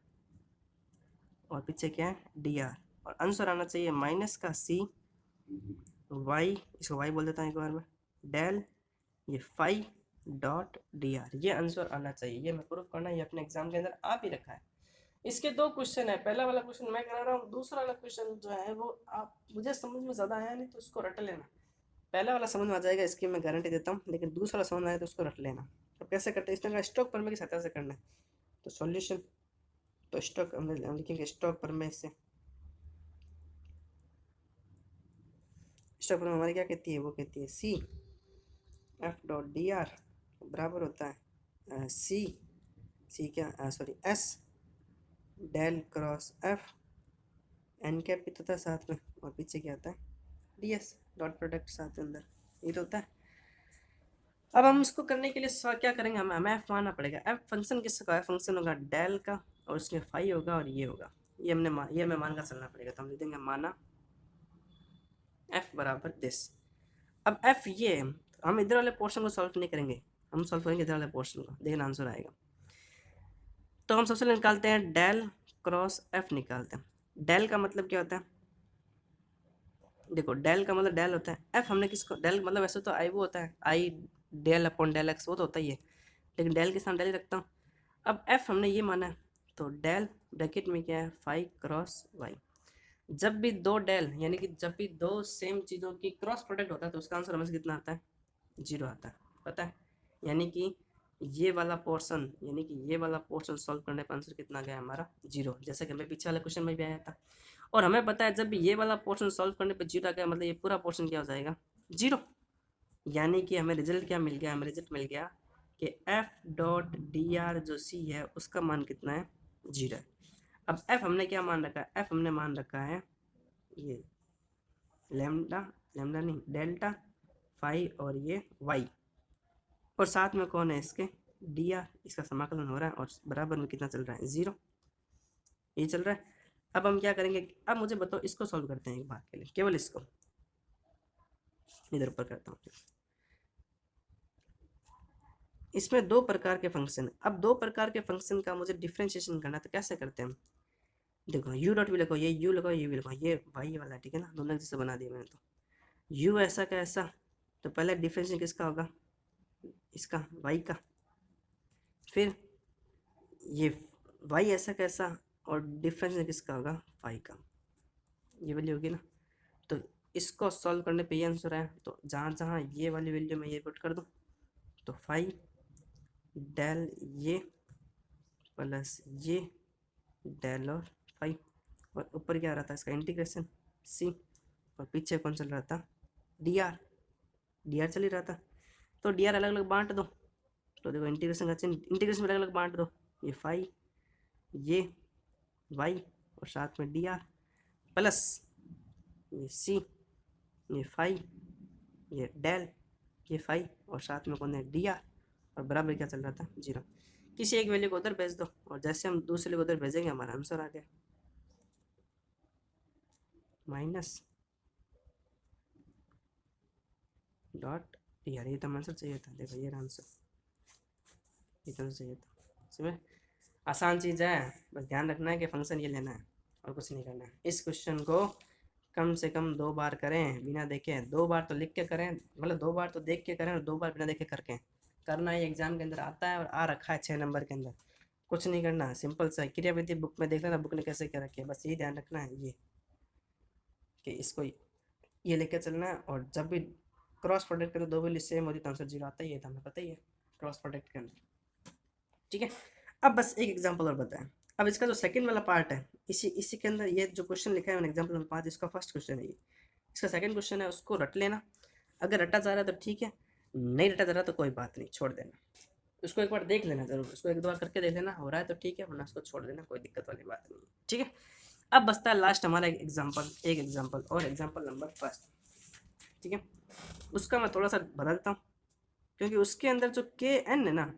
और पीछे क्या है डी आर, और आंसर आना चाहिए माइनस का सी वाई, इसको वाई बोल देता हूँ एक बार में, डेल ये फाई डॉट डी आर, ये आंसर आना चाहिए। ये मैं प्रूफ करना, ये अपने एग्जाम के अंदर आ भी रखा है। इसके दो क्वेश्चन है, पहला वाला क्वेश्चन मैं करा रहा हूँ, दूसरा वाला क्वेश्चन जो है वो आप मुझे समझ में ज़्यादा आया नहीं तो उसको रट लेना। पहला वाला समझ में आ जाएगा, इसकी मैं गारंटी देता हूँ, लेकिन दूसरा समझ में आया तो उसको रट लेना। तो कैसे करते हैं, इस तरह स्टॉक प्रमेय की सहायता से करना है। तो सॉल्यूशन, तो स्टॉक हम लिखेंगे स्टॉक प्रमेय से, स्टॉक प्रमेय हमारी क्या कहती है, वो कहती है C F dot D R बराबर होता है सी क्या sorry S del cross F N cap भी तो था साथ में, और पीछे क्या आता है डी एस डॉट प्रोडक्ट साथ में अंदर, ये तो होता है। अब हम इसको करने के लिए क्या करेंगे, हमें एफ मानना पड़ेगा। एफ फंक्शन किसका है, फंक्शन होगा डेल का, और उसमें फाई होगा और ये होगा, ये हमें मान कर चलना पड़ेगा। तो हम लिख देंगे माना एफ बराबर दिस। अब एफ ये हम इधर वाले पोर्शन को सॉल्व नहीं करेंगे, हम सॉल्व करेंगे इधर वाले पोर्शन को, देखना आंसर आएगा। तो हम सबसे निकालते हैं डेल क्रॉस एफ निकालते हैं। डेल का मतलब क्या होता है, देखो डेल का मतलब डेल होता है, एफ हमने किसको डेल मतलब वैसे तो आई वो होता है आई डेल अपॉन डेल एक्स, वो तो होता ही है, लेकिन डेल के साथ डेल ही रखता हूँ। अब एफ हमने ये माना है, तो डेल ब्रैकेट में क्या है फाई क्रॉस वाई। जब भी दो डेल यानी कि जब भी दो सेम चीज़ों की क्रॉस प्रोडक्ट होता है तो उसका आंसर हमें कितना आता है, 0 आता है, पता है। यानी कि ये वाला पोर्शन सॉल्व करने पर आंसर कितना गया हमारा 0, जैसे कि हमें पीछे वाले क्वेश्चन में भी आया था। और हमें पता है जब भी ये वाला पोर्शन सॉल्व करने पर 0 आ गया मतलब ये पूरा पोर्शन क्या हो जाएगा 0। यानी कि हमें रिजल्ट क्या मिल गया, हमें रिजल्ट मिल गया कि एफ डॉट डी आर जो सी है उसका मान कितना है 0 है। अब एफ हमने क्या मान रखा है, एफ हमने मान रखा है ये लेमडा, लेमडा नहीं डेल्टा फाई और ये वाई, और साथ में कौन है इसके डी आर, इसका समाकलन हो रहा है और बराबर में कितना चल रहा है 0, ये चल रहा है। अब हम क्या करेंगे, अब मुझे बताओ इसको सॉल्व करते हैं एक बार के लिए, केवल इसको इधर ऊपर करता हूँ। इसमें दो प्रकार के फंक्शन, अब दो प्रकार के फंक्शन का मुझे डिफ्रेंशिएशन करना, तो कैसे करते हैं हम, देखो यू डॉट भी लिखो, ये यू लिखो, ये भी लिखो, ये वाई वाला ठीक है ना, दोनों जैसे बना दिया मैंने। तो यू ऐसा का ऐसा, तो पहले डिफ्रेंशिएशन किसका होगा, इसका वाई का, फिर ये वाई ऐसा कैसा और डिफरेंशिएशन किसका होगा फाई का, ये वैल्यू होगी ना। तो इसको सॉल्व करने पे ये आंसर है, तो जहाँ जहाँ ये वाली वैल्यू मैं ये पुट कर दूँ, तो फाई डेल ये प्लस ये डेल और फाई, और ऊपर क्या आ रहा था इसका इंटीग्रेशन सी, और पीछे कौन चल रहा था डी आर, डी आर चल ही रहा था। तो डी आर अलग अलग बांट दो, तो देखो इंटीग्रेशन इंटीग्रेशन में अलग अलग बांट दो, ये फाई ये वाई और साथ में डी आर प्लस ये सी ये फाई ये डेल ये फाई और साथ में कौन है डी आर, और बराबर क्या चल रहा था 0। किसी एक वैल्यू को उधर भेज दो और जैसे हम दूसरे को उधर भेजेंगे हमारा आंसर आ गया माइनस डॉट डी आर, ये तो आंसर चाहिए था, देखो ये आंसर, ये तो चाहिए था। समझ, आसान चीज़ है, बस ध्यान रखना है कि फंक्शन ये लेना है और कुछ नहीं करना है। इस क्वेश्चन को कम से कम 2 बार करें बिना देखे, 2 बार तो लिख के करें, मतलब 2 बार तो देख के करें और 2 बार बिना देखे करके करना है। एग्जाम के अंदर आता है और आ रखा है 6 नंबर के अंदर, कुछ नहीं करना, सिंपल सा क्रियाविधि बुक में देख लेना, बुक ने कैसे क्या रखी है, बस यही ध्यान रखना है ये कि इसको ये लेके चलना है। और जब भी क्रॉस प्रोडक्ट के अंदर दो वैल्यू सेम होती तो आंसर 0 आता ही है, हमें पता ही है क्रॉस प्रोडक्ट के अंदर, ठीक है। अब बस एक एग्जाम्पल और बताएं। अब इसका जो सेकंड वाला पार्ट है इसी के अंदर ये जो क्वेश्चन लिखा है एग्जाम्पल नंबर 5, इसका फर्स्ट क्वेश्चन है ये, इसका सेकंड क्वेश्चन है, उसको रट लेना। अगर रटा जा रहा है तो ठीक है, नहीं रटा जा रहा तो कोई बात नहीं, छोड़ देना। उसको एक बार देख लेना जरूर, उसको एक दो बार करके देख लेना, हो रहा है तो ठीक है, वरना उसको छोड़ देना, कोई दिक्कत वाली बात नहीं, ठीक है। अब बचता है लास्ट हमारा एक एग्जाम्पल और एग्जाम्पल नंबर 1, ठीक है। उसका मैं थोड़ा सा बता देता हूँ, क्योंकि उसके अंदर जो के एन है ना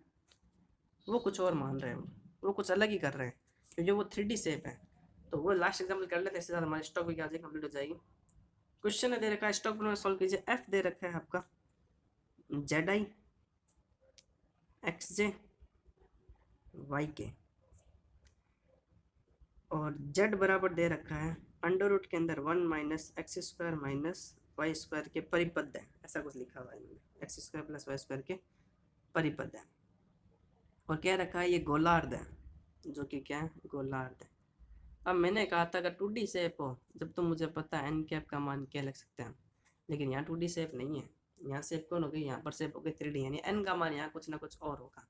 वो कुछ और मान रहे हैं, वो कुछ अलग ही कर रहे हैं, क्योंकि वो 3D शेप है। तो वो लास्ट एग्जाम्पल कर लेते हैं, इसके साथ हमारी स्टॉक भी आज कंप्लीट हो जाएगी। क्वेश्चन है दे रखा है, स्टॉक में सॉल्व कीजिए। एफ दे रखा है आपका z i x j y k, और z बराबर दे रखा है अंडर रूट के अंदर 1 minus x square minus y square के परिपद है, ऐसा कुछ लिखा हुआ है इन्होंने, x square plus y square के परिपद है। और क्या रखा है, ये गोलार्ध है, जो कि क्या है, गोलार्ध है। अब मैंने कहा था अगर 2D शेप हो, जब तो मुझे पता है एन कैप का मान क्या लग सकता है, लेकिन यहाँ 2D शेप नहीं है, यहाँ शेप कौन हो गई, यहाँ पर शेप हो गई 3D, यानी एन का मान यहाँ कुछ ना कुछ और होगा।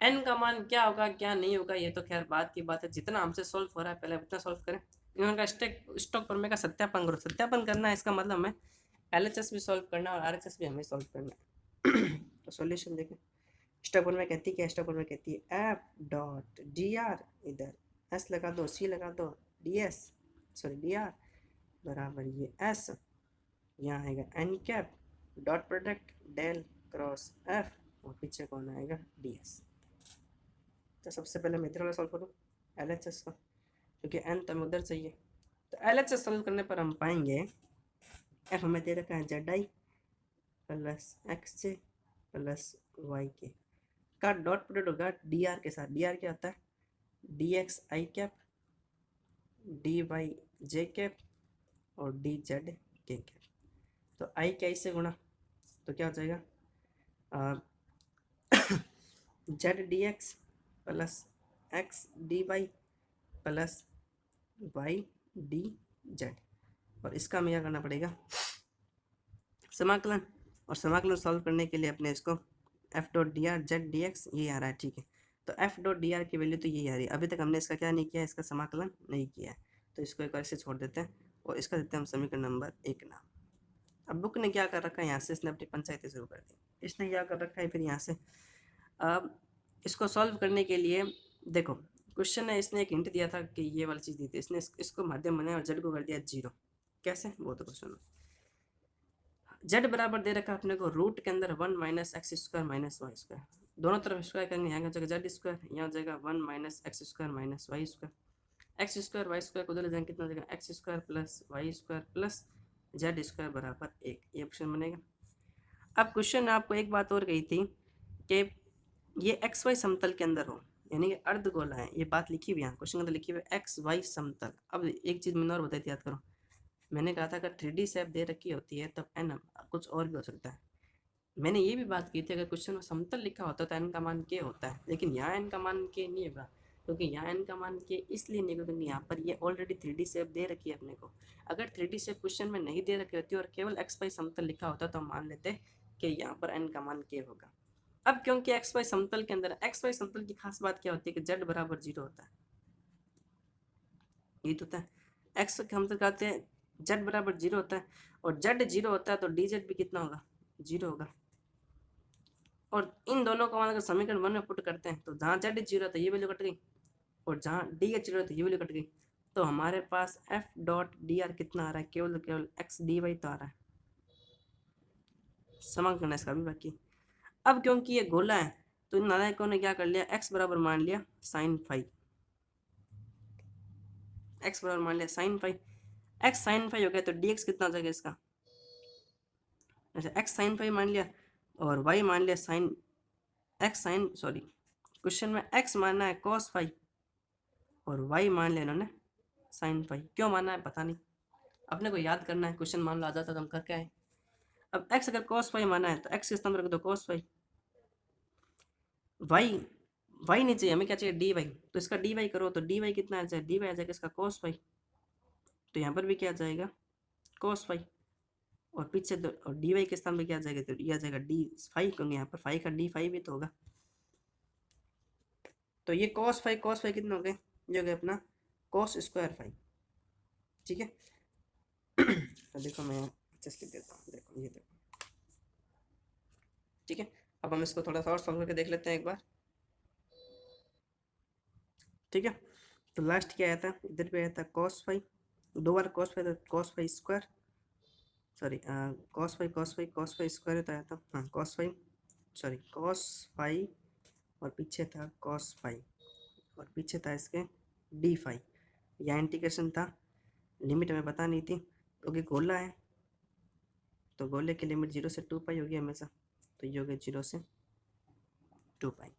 एन का मान क्या होगा क्या नहीं होगा ये तो खैर बात की बात है, जितना हमसे सॉल्व हो रहा है पहले उतना सॉल्व करें। इन्होंने कहा स्टॉक प्रमेय का सत्यापन करो, सत्यापन करना है इसका मतलब हमें एलएचएस भी सॉल्व करना है और आरएचएस भी हमें सॉल्व करना है। तो सॉल्यूशन देखें, स्टॉक प्रमेय कहती है क्या, स्टॉक प्रमेय कहती है एफ डॉट डी आर, इधर एस लगा दो, सी लगा दो, d s sorry d are बराबर ये एस, यहाँ आएगा n cap dot product del cross f, और पीछे कौन आएगा डी एस। तो सबसे पहले मैं इधर वाला सॉल्व करूँ एल एच एस का, क्योंकि एन तो हमें उधर चाहिए। तो एल एच एस सॉल्व करने पर हम पाएंगे एफ हमें दे रखा है z i plus x j plus y k का डॉट प्रोडक्ट होगा डी आर के साथ, डी आर क्या होता है d x i cap d y j cap और डी जेड के कैप। तो आई के आई से गुणा, तो क्या हो जाएगा z d x plus x d y plus y d z, और इसका हमें क्या करना पड़ेगा समाकलन, और समाकलन सॉल्व करने के लिए अपने इसको F dot D R Z d x ये आ रहा है, ठीक है। तो एफ डॉट डी आर की वैल्यू तो यही आ रही है, अभी तक हमने इसका क्या नहीं किया, इसका समाकलन नहीं किया है, तो इसको एक बार से छोड़ देते हैं और इसका देते हैं हम समीकरण नंबर 1 नाम। अब बुक ने क्या कर रखा है, यहाँ से इसने अपनी पंचायती शुरू कर दी, इसने क्या कर रखा है फिर यहाँ से। अब इसको सॉल्व करने के लिए देखो क्वेश्चन है, इसने एक हिंट दिया था कि ये वाली चीज़ दी थी, इसने इसको माध्यम बनाया और जेड को कर दिया 0, कैसे वो तो क्वेश्चन। जेड बराबर दे रखा है अपने को रूट के अंदर 1 minus x square minus y square, दोनों तरफ स्क्वायर करेंगे, यहाँ हो जाएगा जेड स्क्वायर, यहाँ हो जाएगा 1 minus x square minus y square, x square y square को उधर ले जाएंगे कितना हो जाएगा x square plus y square plus z square बराबर 1, ये ऑप्शन बनेगा। अब क्वेश्चन में आपको एक बात और कही थी कि ये एक्स वाई समतल के अंदर हो, यानी कि अर्धगोला है, ये बात लिखी हुई है क्वेश्चन के अंदर लिखी हुई है एक्स वाई समतल। अब एक चीज़ मैंने और बताई थी, याद करो, मैंने कहा था अगर 3D शेप दे रखी होती है तब एन कुछ और भी हो सकता है। मैंने ये भी बात की थी अगर क्वेश्चन में समतल लिखा होता तो एन का मान के होता है, लेकिन यहाँ एन का मान के नहीं होगा, क्योंकि यहाँ एन का मान के इसलिए नहीं होगा क्योंकि यहाँ पर ये ऑलरेडी 3D शेप दे रखी है अपने को। अगर 3D शेप क्वेश्चन में नहीं दे रखी होती और केवल एक्स वाई समतल लिखा होता तो हम मान लेते कि यहाँ पर एन का मान के होगा। अब क्योंकि एक्स वाई समतल के अंदर, एक्स वाई समतल की खास बात क्या होती है कि जेड बराबर 0 होता है, ये तो होता है एक्स हम तो कहते हैं जेड बराबर 0 होता है, और जेड 0 होता है तो डी जेड भी कितना होगा 0 होगा। और इन दोनों को अगर समीकरण 1 में पुट करते हैं तो जहाँ जेड 0 था ये वैल्यू कट गई, और जहाँ डी एच 0 था ये वैल्यू कट गई, तो हमारे पास एफ डॉट डी आर कितना आ रहा है, केवल केवल एक्स डी वाई तो आ रहा है, समांकन करना इसका भी बाकी। अब क्योंकि ये गोला है तो इन नालायकों ने क्या कर लिया, एक्स बराबर मान लिया साइन फाइव, एक्स बराबर मान लिया sine five, x sine five हो गया तो डी एक्स कितना हो जाएगा इसका, अच्छा एक्स साइन फाइव मान लिया और वाई मान लिया sine x sine sorry question में एक्स मानना है कॉस फाइव और वाई मान लिया इन्होंने साइन फाइव, क्यों मानना है पता नहीं, अपने को याद करना है, क्वेश्चन मान लो आ जाता तो हम करके आए। अब एक्स अगर कॉस फाइव माना है तो एक्स के स्थान पर रख दो कॉस फाइव, वाई वाई नहीं चाहिए हमें, क्या चाहिए डी वाई, तो इसका डी वाई करो तो डी वाई कितना आ जाएगा, डी वाई आ जाएगा इसका कॉस फाइव, तो यहाँ पर भी क्या आ जाएगा कॉस फाइव, और पीछे दो और डी वाई के स्थान पर क्या आ जाएगा, तो ये आ जाएगा डी फाइव, क्योंकि यहाँ पर फाइव का डी फाइव ही तो होगा। तो ये कॉस फाइव कितने हो गए, ये हो गया अपना कॉस स्क्वायर फाइव, ठीक है। तो देखो मैं अच्छे से देता हूँ, देखो ये देखो, ठीक है। अब हम इसको थोड़ा सा और सॉल्व करके देख लेते हैं एक बार, ठीक है। तो लास्ट क्या आया था, इधर पे आया था कॉस फाइव, दो बार cos five square, sorry cos five square तो आया था, हाँ cos five sorry cos phi और पीछे था कॉस फाई और पीछे था इसके डी फाई। यह इंटीग्रेशन था, लिमिट हमें पता नहीं थी क्योंकि गोला है तो गोले की लिमिट 0 से 2 पाई होगी हमेशा, तो ये हो गया 0 से 2 पाई।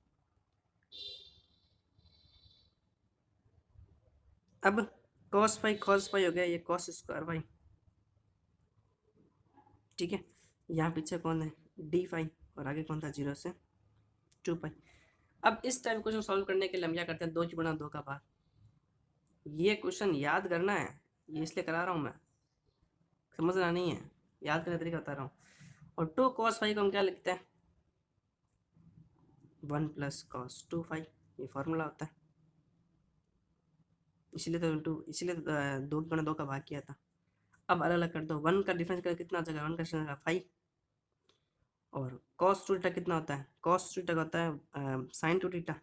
अब कॉस फाई हो गया, ये कॉस स्क्वायर फाई, ठीक है। यहाँ पीछे कौन है डी फाई और आगे कौन था 0 से 2 पाई। अब इस टाइप क्वेश्चन सॉल्व करने के लिए हम क्या करते हैं, 2 गुणा 2 का भाग। ये क्वेश्चन याद करना है, ये इसलिए करा रहा हूँ मैं, समझना नहीं है, याद करने तरीका बता रहा हूँ। और 2 कॉस फाई को हम क्या लिखते हैं 1 प्लस कॉस 2 फाई, ये फॉर्मूला होता है, इसलिए तो 2 गुणा 2 का भाग किया था। अब अलग अलग कर दो, 1 का डिफरेंस कर कितना हो जाएगा, 1 का डिफरेंस 5 और कॉस टू थीटा कितना होता है, कॉस टू थीटा का होता है साइन टू थीटा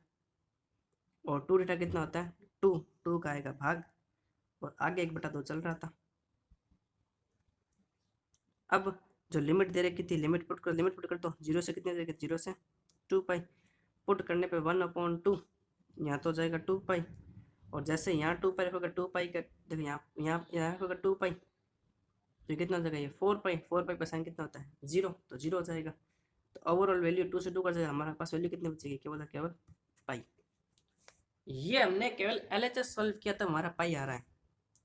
और टू थीटा कितना होता है 2 का आएगा भाग और आगे 1/2 चल रहा था। अब जो लिमिट दे रखी थी लिमिट पुट कर दो, 0 से कितने दे 0 से 2 पाई, पुट करने पे 1/2 यहाँ तो हो जाएगा 2 पाई और जैसे यहाँ 2 पाई रखोगे 2 पाई का देखो यहाँ रखोगे 2 पाई तो कितना हो जाएगा ये 4 पाई, 4 पाई पर साइन कितना होता है 0, तो 0 हो जाएगा। तो ओवरऑल वैल्यू 2 से 2 कर जाएगा, हमारे पास वैल्यू कितनी बचेगी केवल पाई। ये हमने केवल LHS सॉल्व किया था, हमारा पाई आ रहा है।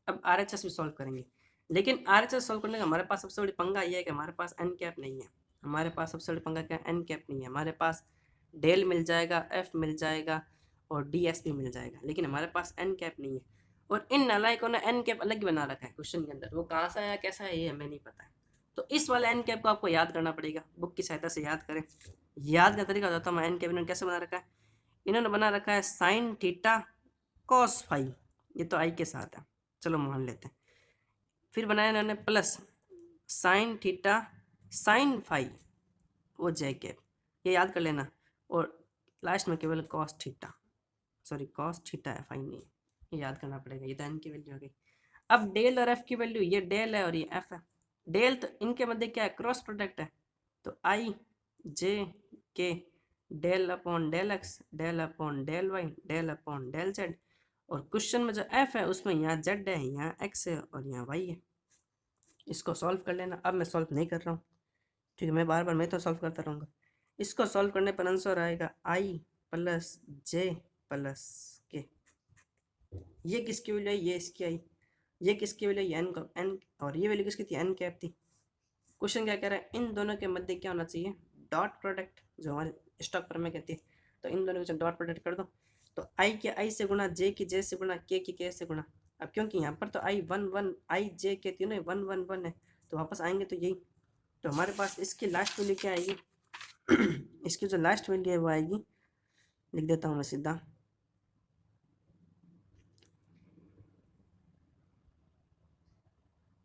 अब RHS भी सॉल्व करेंगे, लेकिन RHS सॉल्व करने का हमारे पास सबसे बड़ी पंगा ये है कि हमारे पास एन कैप नहीं है। हमारे पास सबसे बड़ी पंगा क्या है, एन कैप नहीं है। हमारे पास डेल मिल जाएगा, एफ मिल जाएगा और DS भी मिल जाएगा, लेकिन हमारे पास एन कैप नहीं है। और इन नालायकों ने एन कैप अलग ही बना रखा है क्वेश्चन के अंदर, वो कहाँ से आया कैसा है ये हमें नहीं पता है। तो इस वाले एन कैप को आपको याद करना पड़ेगा, बुक की सहायता से याद करें। याद का तरीका बताता हूँ, एन कैप इन्होंने कैसे बना रखा है, इन्होंने बना रखा है साइन थीटा कॉस फाई, ये तो आई के साथ है, चलो मान लेते हैं। फिर बनाया इन्होंने plus sine theta sine phi, वो जे कैप, ये याद कर लेना। और लास्ट में केवल cos theta, sorry cos theta है, फाइन नहीं, ये याद करना पड़ेगा। ये तो एन की वैल्यू आ गई। अब डेल और एफ की वैल्यू, ये डेल है और ये एफ है। डेल तो इनके मध्य क्या है, क्रॉस प्रोडक्ट है, तो i j k del upon del x del upon del y del upon del z. और क्वेश्चन में जो एफ है उसमें यहाँ जेड है, यहाँ एक्स है और यहाँ वाई है। इसको सॉल्व कर लेना। अब मैं सॉल्व नहीं कर रहा हूँ, ठीक है, मैं बार बार मैं तो सॉल्व करता रहूँगा। इसको सॉल्व करने पर आंसर आएगा आई प्लस जे प्लस के। ये किसकी वैल्यू आई, ये इसकी आई। ये किसकी वैल्यू आई, एन और ये वैल्यू किसकी थी, एन कैप थी। क्वेश्चन क्या कह रहा है, इन दोनों के मध्य क्या होना चाहिए, डॉट प्रोडक्ट, जो हमारे स्टॉक पर में कहती है। तो इन दोनों के डॉट प्रोडक्ट कर दो, तो आई के आई से गुणा, जे की जे से गुणा, के की के से गुणा। अब क्योंकि यहाँ पर तो आई 1 1 आई जे के तीनों 1 1 1 है, तो वापस आएंगे तो यही। तो हमारे पास इसकी लास्ट वैल्यू क्या आएगी इसकी जो लास्ट वैल्यू है वो आएगी, लिख देता हूँ मैं सीधा,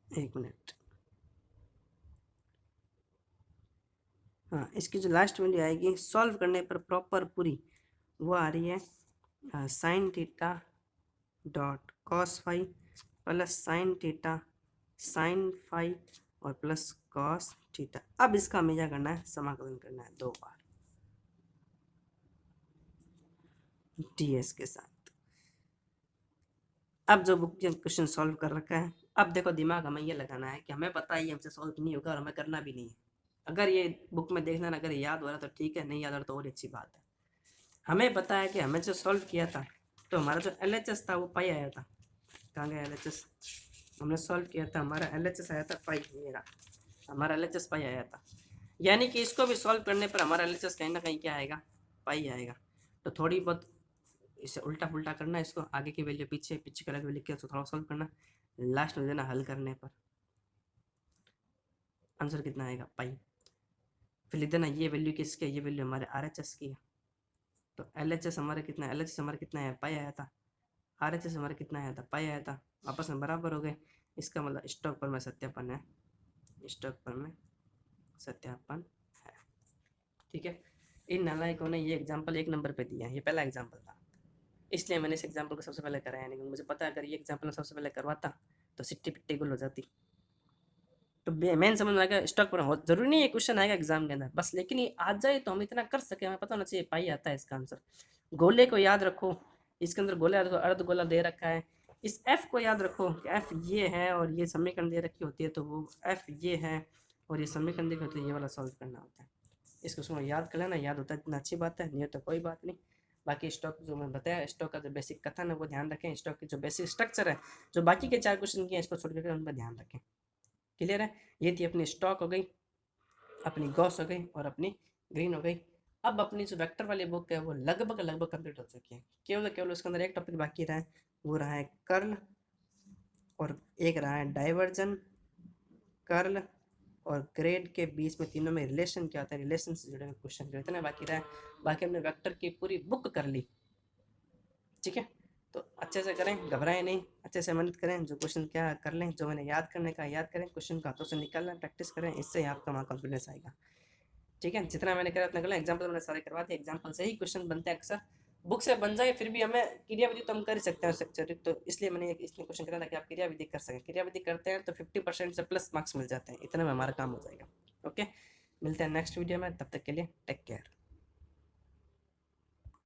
एक मिनट, हाँ, इसकी जो लास्ट वैल्यू आएगी सॉल्व करने पर प्रॉपर पूरी, वो आ रही है sine theta dot cos phi plus sine theta sine phi और प्लस कॉस थीटा। अब इसका हमें क्या करना है, समाकलन करना है 2 बार DS के साथ। अब जो बुक क्वेश्चन सॉल्व कर रखा है, अब देखो दिमाग हमें ये लगाना है कि हमें पता है ये हमसे सॉल्व नहीं होगा और हमें करना भी नहीं है। अगर ये बुक में देखना ना, अगर याद हो रहा तो ठीक है, नहीं याद हो रहा तो और अच्छी बात है। हमें पता है कि हमें जो सॉल्व किया था तो हमारा जो LHS था वो पाई आया था। कहाँ गया LHS, हमने सॉल्व किया था, हमारा LHS आया था पाई, मेरा हमारा LHS पाई आया था। यानी कि इसको भी सॉल्व करने पर हमारा LHS कहीं ना कहीं क्या आएगा, पाई आएगा। तो थोड़ी बहुत इसे उल्टा पुल्टा करना, इसको आगे की वैल्यू पीछे पीछे कर लिख के थोड़ा सॉल्व करना, लास्ट में देना हल करने पर आंसर कितना आएगा पाई। फिर लिख देना ये वैल्यू किसकी है, ये वैल्यू हमारे RHS की है। तो LHS हमारे कितना है, LHS हमारे कितना है, पाई आया था। RHS हमारे कितना आया था, पाई आया था, आपस में बराबर हो गए। इसका मतलब स्टॉक पर में सत्यापन है, स्टॉक पर में सत्यापन है, ठीक है। इन नालायकों ने ये एग्जाम्पल 1 नंबर पे दिया है, ये पहला एग्जाम्पल था, इसलिए मैंने इस एग्जाम्पल को सबसे पहले कराया नहीं, क्योंकि मुझे पता है अगर ये एग्जाम्पल सबसे पहले करवाता तो सिट्टी पिट्टी गुल हो जाती। तो मेन समझ में आएगा स्टॉक पर हो, जरूरी नहीं है क्वेश्चन आएगा एग्जाम के अंदर बस, लेकिन ये आ जाए तो हम इतना कर सके, हमें पता होना चाहिए पाई आता है इसका आंसर। गोले को याद रखो, इसके अंदर गोले अर्ध गोला दे रखा है। इस एफ को याद रखो कि एफ ये है और ये समीकरण दे रखी होती है, तो वो एफ ये है और ये समीकरण दे रखी होती है, ये वाला सॉल्व करना होता है। इसको सुनो, याद कर लेना, याद होता है इतना अच्छी बात है, नहीं तो कोई बात नहीं। बाकी स्टॉक जो मैं बताया, स्टॉक का जो बेसिक कथन है वो ध्यान रखें, स्टॉक की जो बेसिक स्ट्रक्चर है, जो बाकी के 4 क्वेश्चन किए इसको छोड़ कर उन पर ध्यान रखें। क्लियर है? ये थी अपनी स्टॉक हो गई, अपनी गॉस हो गई और अपनी ग्रीन हो गई। अब अपनी जो वेक्टर वाली बुक है वो लगभग लगभग कंप्लीट हो चुकी है, केवल उसके अंदर एक टॉपिक बाकी रहा है, वो रहा है कर्ल, और एक रहा है डाइवर्जन, कर्ल और ग्रेड के बीच में तीनों में रिलेशन क्या होता है, रिलेशन से जुड़े हुए क्वेश्चन जो इतना बाकी रहा है। बाकी हमने वेक्टर की पूरी बुक कर ली, ठीक है। तो अच्छे से करें, घबराएं नहीं, अच्छे से मेहनत करें, जो क्वेश्चन क्या कर लें, जो मैंने याद करने का याद करें, क्वेश्चन को हाथों से निकालना प्रैक्टिस करें, इससे ही आपका वहाँ कॉन्फिडेंस आएगा, ठीक है। जितना मैंने करा उतना कर लें, एग्जाम्पल मैंने सारे करवा दिए, एग्जाम्पल से ही क्वेश्चन बनते हैं अक्सर, बुक से बन जाए फिर भी हमें क्रियाविधि तो हम कर ही सकते हैं स्ट्रक्चर, तो इसलिए मैंने इसमें क्वेश्चन करा था कि आप क्रियाविधि कर सकें, क्रियाविधि करते हैं तो 50% से प्लस मार्क्स मिल जाते हैं, इतना में हमारा काम हो जाएगा। ओके, मिलते हैं नेक्स्ट वीडियो में, तब तक के लिए टेक केयर।